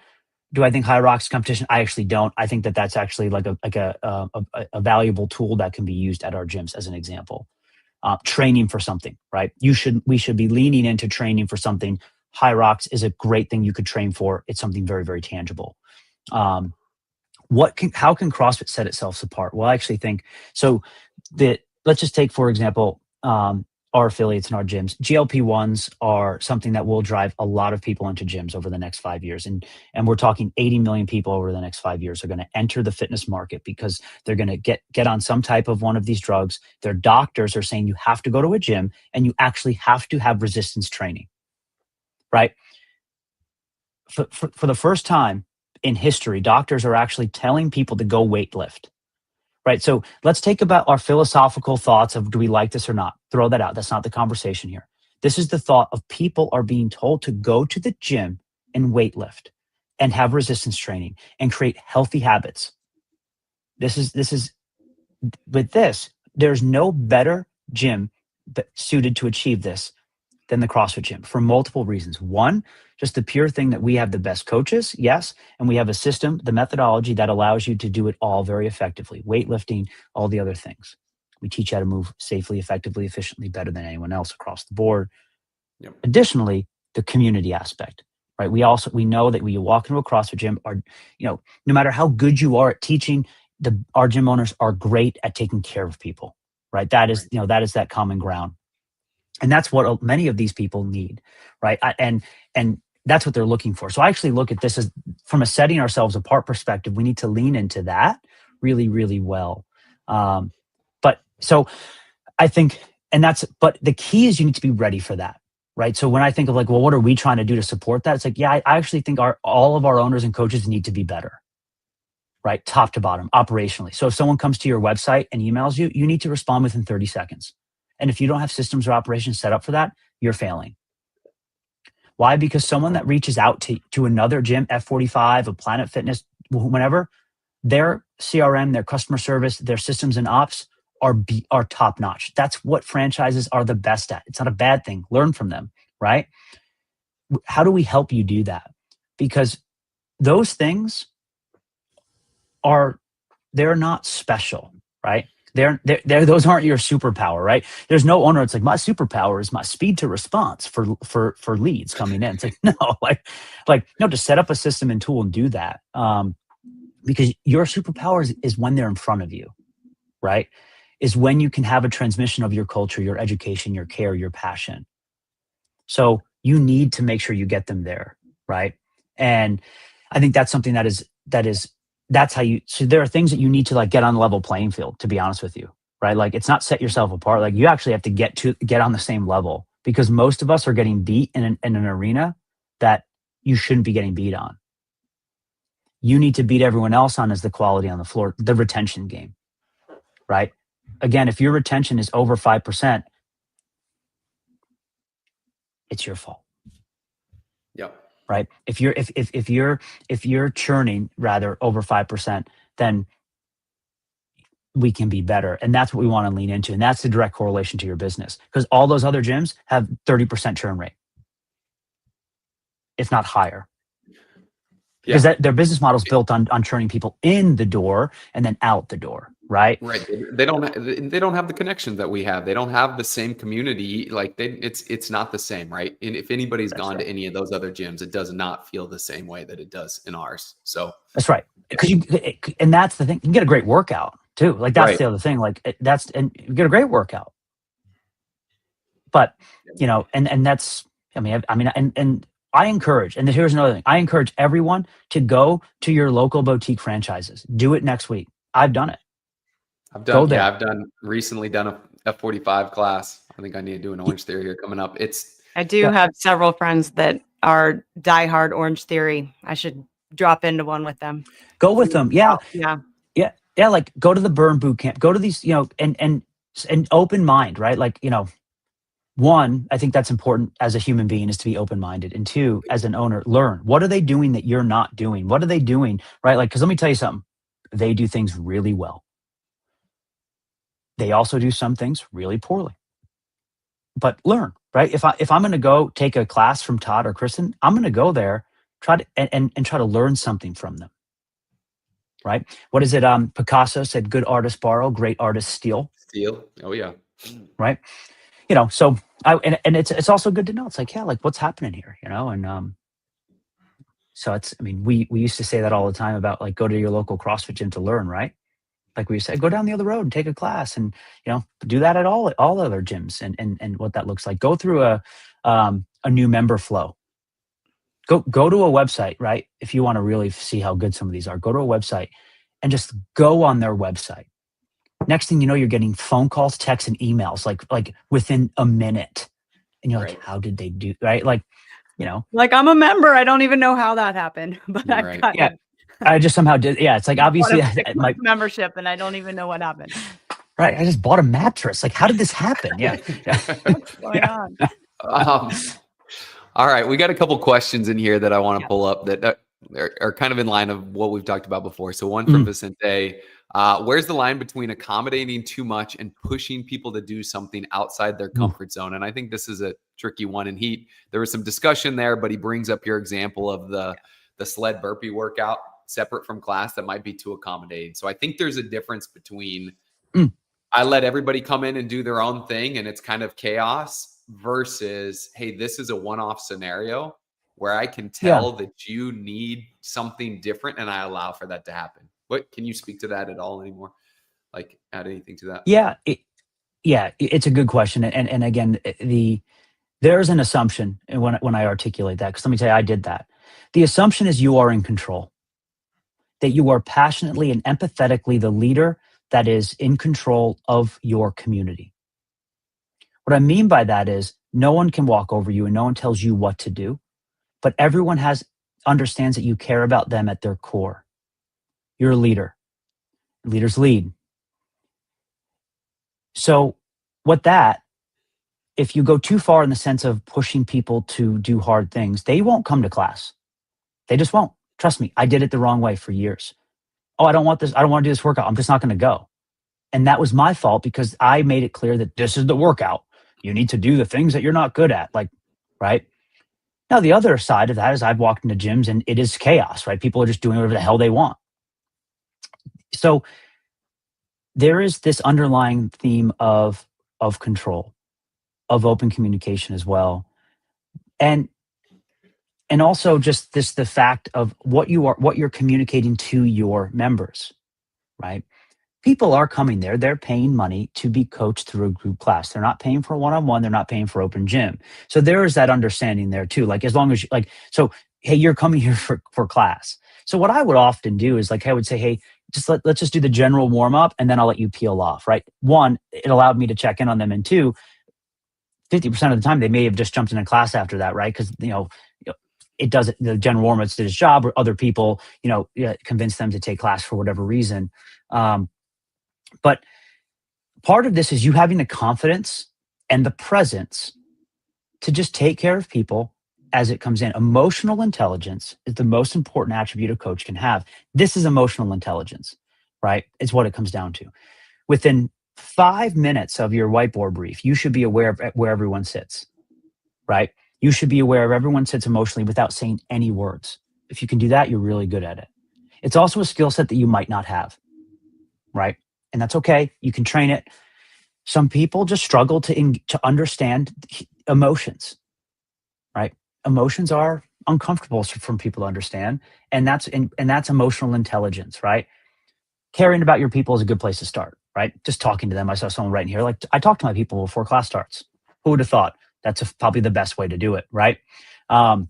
Do I think High Rocks is competition? I actually don't. I think that's actually like a valuable tool that can be used at our gyms as an example. Training for something, right? We should be leaning into training for something. High Rocks is a great thing you could train for. It's something very, very tangible. How can CrossFit set itself apart? Well, I actually think so. Let's just take, for example, our affiliates in our gyms. GLP-1s are something that will drive a lot of people into gyms over the next 5 years. And we're talking 80 million people over the next 5 years are going to enter the fitness market because they're going to get on some type of one of these drugs. Their doctors are saying you have to go to a gym and you actually have to have resistance training, right? For the first time in history, doctors are actually telling people to go weightlift. Right. So let's take about our philosophical thoughts of do we like this or not? Throw that out. That's not the conversation here. This is the thought of people are being told to go to the gym and weightlift and have resistance training and create healthy habits. This is with this, there's no better gym suited to achieve this than the CrossFit gym for multiple reasons. One, just the pure thing that we have the best coaches, yes, and we have a system, the methodology that allows you to do it all very effectively, weightlifting, all the other things. We teach you how to move safely, effectively, efficiently, better than anyone else across the board. Yep. Additionally, the community aspect, right? We know that when you walk into a CrossFit gym, no matter how good you are at teaching, our gym owners are great at taking care of people, right? That is that common ground. And that's what many of these people need, right? And that's what they're looking for. So I actually look at this as from a setting ourselves apart perspective. We need to lean into that really, really well. But I think, but the key is you need to be ready for that, right? So when I think of like, well, what are we trying to do to support that? It's like, yeah, I actually think all of our owners and coaches need to be better, right? Top to bottom, operationally. So if someone comes to your website and emails you, you need to respond within 30 seconds. And if you don't have systems or operations set up for that, you're failing. Why? Because someone that reaches out to another gym, F45, a Planet Fitness, whenever, their CRM, their customer service, their systems and ops are top notch. That's what franchises are the best at. It's not a bad thing. Learn from them, right? How do we help you do that? Because those things they're not special, right? Those aren't your superpower, right? There's no owner. It's like my superpower is my speed to response for leads coming in. It's like no, to set up a system and tool and do that. Because your superpower is when they're in front of you, right? Is when you can have a transmission of your culture, your education, your care, your passion. So you need to make sure you get them there, right? And I think that's something that's how so there are things that you need to like get on a level playing field, to be honest with you, right? Like it's not set yourself apart. Like you actually have to get on the same level because most of us are getting beat in an arena that you shouldn't be getting beat on. You need to beat everyone else on is the quality on the floor, the retention game, right? Again, if your retention is over 5%, it's your fault. Yep. Right. If you're churning rather over 5%, then we can be better. And that's what we want to lean into. And that's the direct correlation to your business because all those other gyms have 30% churn rate, if not higher. Because their business model is built on churning people in the door and then out the door, right? Right. They don't have the connections that we have. They don't have the same community. Like it's not the same, right? And if anybody's gone to any of those other gyms, it does not feel the same way that it does in ours. So that's right. And that's the thing. You can get a great workout too. Like that's the other thing. Like and you get a great workout. But and that's and I encourage, and here's another thing. I encourage everyone to go to your local boutique franchises. Do it next week. I've done it. I've recently done a F45 class. I think I need to do an Orange Theory here coming up. I do have several friends that are diehard Orange Theory. I should drop into one with them. Go with them. Yeah. Like go to the Burn Boot Camp. Go to these, and open mind, right? Like, one, I think that's important as a human being is to be open-minded. And two, as an owner, learn. What are they doing that you're not doing? What are they doing, right? Like, because let me tell you something. They do things really well. They also do some things really poorly. But learn, right? If I'm going to go take a class from Todd or Kristen, I'm going to go there, try to and try to learn something from them, right? What is it? Picasso said, "Good artists borrow, great artists steal." Steal. Oh yeah. Right. So it's also good to know. It's like, like what's happening here, and so we used to say that all the time about like go to your local CrossFit gym to learn, right? like we said, go down the other road and take a class, and do that at all other gyms, and what that looks like. Go through a new member flow. Go to a website, right? If you want to really see how good some of these are, go to a website and just go on their website. Next thing you know, you're getting phone calls, texts, and emails like within a minute, and you're like, how did they do, right? Like, like, I'm a member. I don't even know how that happened, but I've got I just somehow did. Yeah, it's like, obviously my membership, and I don't even know what happened. Right, I just bought a mattress. Like, how did this happen? Yeah, what's going on? All right, we got a couple questions in here that I want to pull up that are kind of in line of what we've talked about before. So one from Vicente. Where's the line between accommodating too much and pushing people to do something outside their comfort zone? And I think this is a tricky one. And there was some discussion there, but he brings up your example of the sled burpee workout separate from class that might be too accommodating. So I think there's a difference between I let everybody come in and do their own thing and it's kind of chaos versus, hey, this is a one-off scenario where I can tell that you need something different and I allow for that to happen. What can you speak to that at all anymore? Like, add anything to that? Yeah, it's a good question, and again, there's an assumption when I articulate that, because let me tell you, I did that. The assumption is you are in control, that you are passionately and empathetically the leader that is in control of your community. What I mean by that is no one can walk over you and no one tells you what to do, but everyone understands that you care about them at their core. You're a leader. Leaders lead. So if you go too far in the sense of pushing people to do hard things, they won't come to class. They just won't. Trust me, I did it the wrong way for years. Oh, I don't want this. I don't want to do this workout. I'm just not going to go. And that was my fault because I made it clear that this is the workout. You need to do the things that you're not good at, right? Now, the other side of that is I've walked into gyms and it is chaos, right? People are just doing whatever the hell they want. So there is this underlying theme of control, of open communication as well. And also just the fact of what you're communicating to your members, right? People are coming there. They're paying money to be coached through a group class. They're not paying for one-on-one. They're not paying for open gym. So there is that understanding there too. Like, as long as hey, you're coming here for class. So what I would often do is I would say, hey, let's just do the general warm up and then I'll let you peel off, right? One, it allowed me to check in on them. And two, 50% of the time they may have just jumped in a class after that, right? Because, it doesn't, the general warm up did his job, or other people, convinced them to take class for whatever reason. But part of this is you having the confidence and the presence to just take care of people as it comes in. Emotional intelligence is the most important attribute a coach can have. This is emotional intelligence, right? It's what it comes down to. Within 5 minutes of your whiteboard brief, you should be aware of where everyone sits, right? You should be aware of everyone sits emotionally without saying any words. If you can do that, you're really good at it. It's also a skill set that you might not have, right? And that's okay. You can train it. Some people just struggle to understand emotions, right? Emotions are uncomfortable for people to understand, and that's emotional intelligence, right? Caring about your people is a good place to start, right? Just talking to them. I saw someone right in here. I talk to my people before class starts. Who would have thought? That's probably the best way to do it, right? But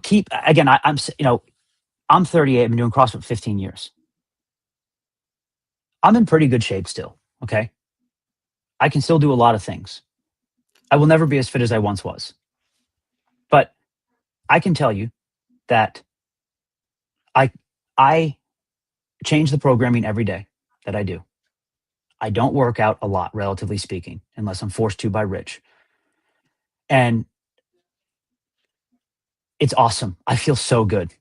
keep, again, I'm 38. I've been doing CrossFit 15 years. I'm in pretty good shape still, okay? I can still do a lot of things. I will never be as fit as I once was. But I can tell you that I change the programming every day that I do. I don't work out a lot, relatively speaking, unless I'm forced to by Rich. And it's awesome. I feel so good.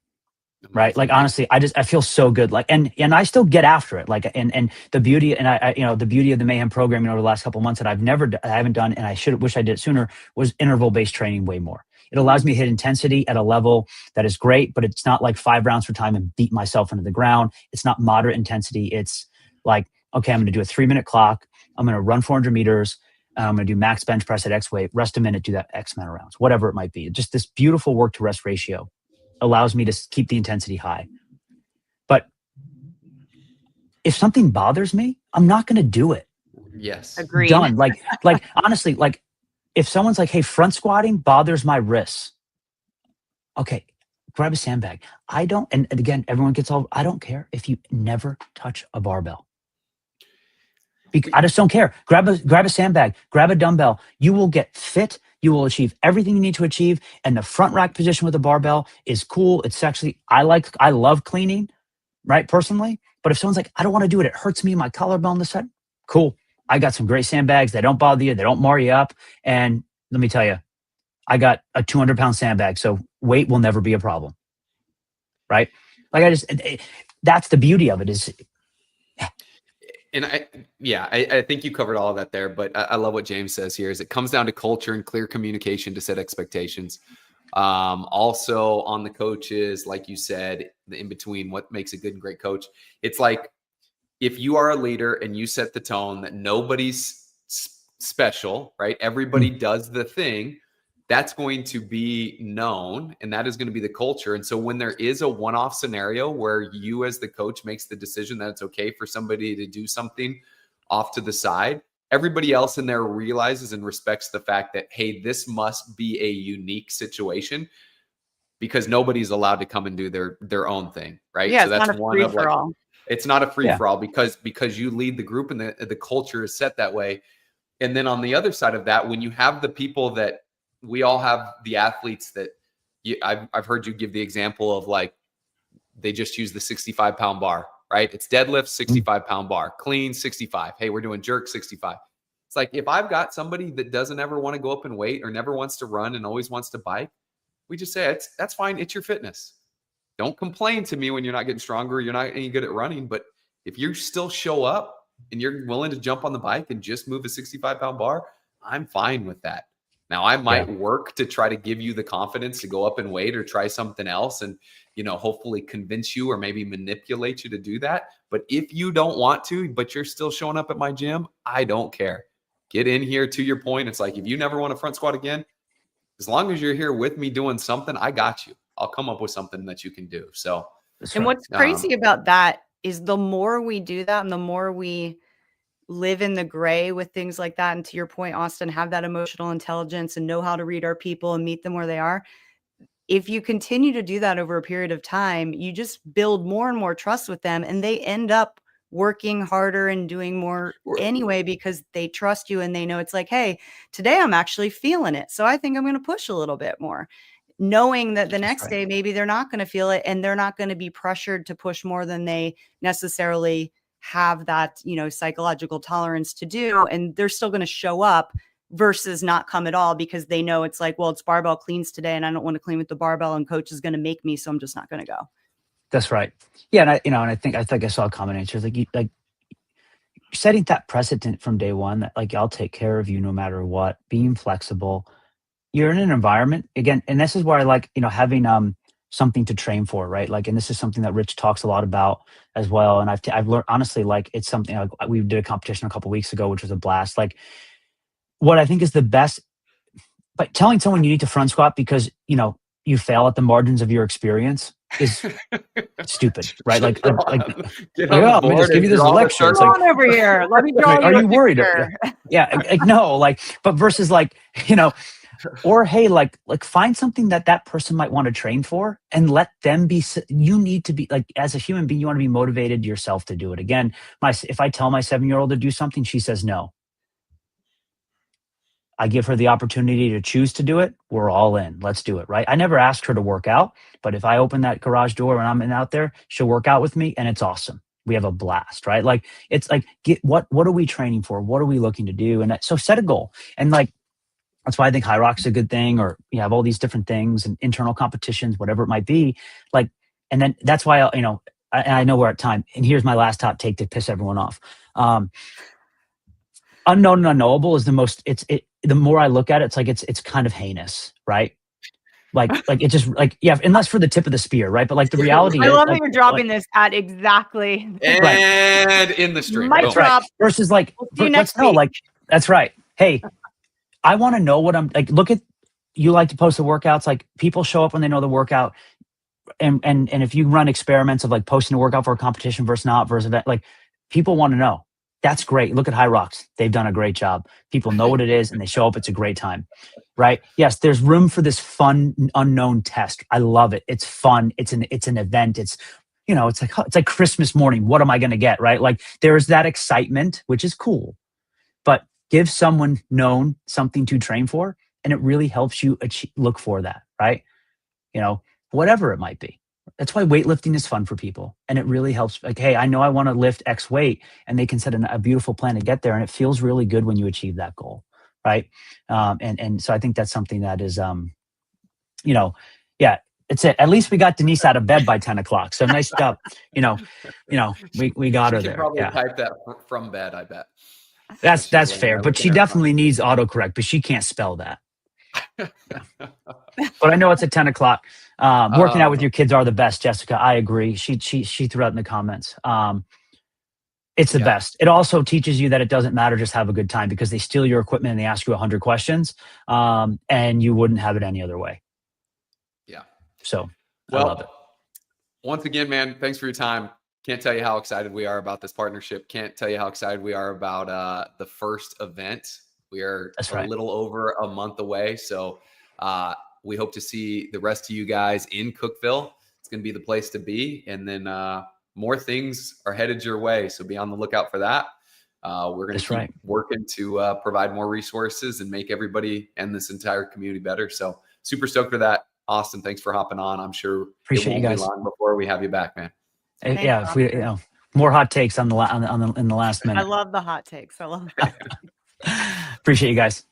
Right. Honestly, I feel so good. And I still get after it. And the beauty, and the beauty of the Mayhem programming over the last couple of months that I haven't done, and I wish I did it sooner, was interval-based training way more. It allows me to hit intensity at a level that is great, but it's not like 5 rounds for time and beat myself into the ground. It's not moderate intensity. It's like, okay, I'm going to do a 3-minute clock. I'm going to run 400 meters. I'm going to do max bench press at X weight, rest a minute, do that X amount of rounds, whatever it might be. Just this beautiful work to rest ratio allows me to keep the intensity high. if something bothers me, I'm not going to do it. Yes. Agreed. Done. Like honestly, like if someone's like, hey, front squatting bothers my wrists. Okay, grab a sandbag. I don't, and again, everyone gets all, I don't care if you never touch a barbell. I just don't care. Grab a sandbag, grab a dumbbell. You will get fit. You will achieve everything you need to achieve. And the front rack position with a barbell is cool. It's sexy. I love cleaning, right? Personally. But if someone's like, I don't want to do it, it hurts me, my collarbone, this side. Cool. I got some great sandbags. They don't bother you. They don't mar you up. And let me tell you, I got a 200-pound sandbag. So weight will never be a problem. Right? Like that's the beauty of it is. And I think you covered all of that there, but I love what James says here is it comes down to culture and clear communication to set expectations. Also on the coaches, like you said, the in between, what makes a good and great coach. It's like, if you are a leader and you set the tone that nobody's special, right? Everybody does the thing, that's going to be known, and that is going to be the culture. And so when there is a one-off scenario where you as the coach makes the decision that it's okay for somebody to do something off to the side, everybody else in there realizes and respects the fact that, hey, this must be a unique situation because nobody's allowed to come and do their own thing, right? Yeah, so that's not a one free of for all. It's not a free for all because you lead the group and the culture is set that way. And then on the other side of that, when you have the people that we all have, the athletes that I've heard you give the example of, like, they just use the 65-pound bar, right? It's deadlift, 65-pound bar, clean, 65. Hey, we're doing jerk, 65. It's like, if I've got somebody that doesn't ever want to go up and weight or never wants to run and always wants to bike, we just say, that's fine. It's your fitness. Don't complain to me when you're not getting stronger. You're not any good at running. But if you still show up and you're willing to jump on the bike and just move a 65-pound bar, I'm fine with that. Now, I might work to try to give you the confidence to go up and weight or try something else and, hopefully convince you or maybe manipulate you to do that. But if you don't want to, but you're still showing up at my gym, I don't care. Get in here. To your point, it's like, if you never want to front squat again, as long as you're here with me doing something, I got you. I'll come up with something that you can do. So, and what's crazy about that is the more we do that and the more we live in the gray with things like that. And to your point, Austin, have that emotional intelligence and know how to read our people and meet them where they are. If you continue to do that over a period of time, you just build more and more trust with them, and they end up working harder and doing more anyway because they trust you and they know it's like, hey, today I'm actually feeling it. So I think I'm going to push a little bit more, knowing that the next day, maybe they're not going to feel it and they're not going to be pressured to push more than they necessarily have that, psychological tolerance to do. And they're still going to show up versus not come at all because they know it's like, well, it's barbell cleans today and I don't want to clean with the barbell and coach is going to make me. So I'm just not going to go. That's right. Yeah. And I think I saw a comment answer like setting that precedent from day one that, like, I'll take care of you no matter what, being flexible. You're in an environment again. And this is where I like, having, something to train for, right? Like, and this is something that Rich talks a lot about as well. And I've learned, honestly, like, it's something like, we did a competition a couple of weeks ago, which was a blast. Like, what I think is the best, but telling someone you need to front squat because, you fail at the margins of your experience is stupid, right? Like, let me just give you this lecture. It's like, over here. Let me draw. Are you worried? Yeah, no, like, but versus like, or hey, like find something that person might want to train for and let them be. You need to be, like, as a human being, you want to be motivated yourself to do it. Again, if I tell my 7-year-old to do something, she says no. I give her the opportunity to choose to do it. We're all in. Let's do it, right? I never asked her to work out, but if I open that garage door and I'm out there, she'll work out with me and it's awesome. We have a blast, right? Like, it's like, what are we training for? What are we looking to do? And so set a goal. And like, that's why I think High Rock's a good thing, or you have all these different things and internal competitions, whatever it might be. Like, and then that's why, I know we're at time. And here's my last hot take to piss everyone off. Unknown and unknowable is the most, the more I look at it, it's like, it's kind of heinous, right? Like it just like, yeah, unless for the tip of the spear, right? But like the reality I is, love that you're dropping this at exactly. And in the stream. Mic drop. Versus like, let's know, like, that's right. Hey, I want to know what I'm like, look at, you like to post the workouts, like people show up when they know the workout. And if you run experiments of like posting a workout for a competition versus not versus event, like people want to know. That's great. Look at High Rocks. They've done a great job. People know what it is and they show up. It's a great time, right? Yes, there's room for this fun, unknown test. I love it. It's fun. It's an event. It's, you know, it's like Christmas morning. What am I going to get, right? Like there is that excitement, which is cool, but give someone known something to train for, and it really helps you look for that, right? You know, whatever it might be. That's why weightlifting is fun for people. And it really helps. Like, hey, I know I want to lift X weight, and they can set a beautiful plan to get there. And it feels really good when you achieve that goal. Right. And so I think that's something that is, you know, yeah, it's it. At least we got Denise out of bed by 10 o'clock. So nice job. We got her there. Probably yeah. type that from bed, I bet. That's fair. But she definitely needs autocorrect, but she can't spell that. But I know it's at 10 o'clock. Working out with your kids are the best, Jessica. I agree. She threw out in the comments. It's the best. It also teaches you that it doesn't matter, just have a good time, because they steal your equipment and they ask you 100 questions, and you wouldn't have it any other way. Yeah. So I love it. Once again, man, thanks for your time. Can't tell you how excited we are about this partnership. Can't tell you how excited we are about the first event. We are a little over a month away. So we hope to see the rest of you guys in Cookeville. It's going to be the place to be. And then more things are headed your way. So be on the lookout for that. We're going to keep working to provide more resources and make everybody and this entire community better. So super stoked for that. Austin, thanks for hopping on. I'm sure it won't be long before we have you back, man. Yeah, if we, more hot takes in the last minute. I love the hot takes. I love that. Appreciate you guys.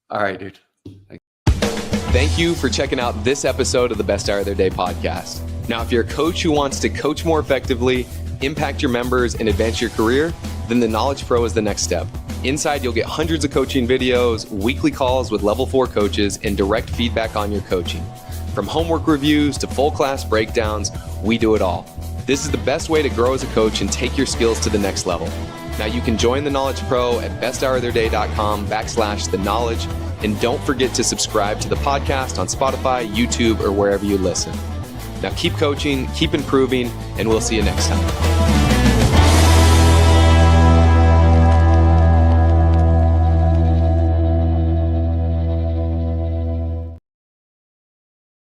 All right, dude. Thank you for checking out this episode of the Best Hour of Their Day podcast. Now, if you're a coach who wants to coach more effectively, impact your members, and advance your career, then the Knowledge Pro is the next step. Inside, you'll get hundreds of coaching videos, weekly calls with level 4 coaches, and direct feedback on your coaching. From homework reviews to full class breakdowns, we do it all. This is the best way to grow as a coach and take your skills to the next level. Now you can join the Knowledge Pro at besthouroftheirday.com/the-knowledge. And don't forget to subscribe to the podcast on Spotify, YouTube, or wherever you listen. Now keep coaching, keep improving, and we'll see you next time.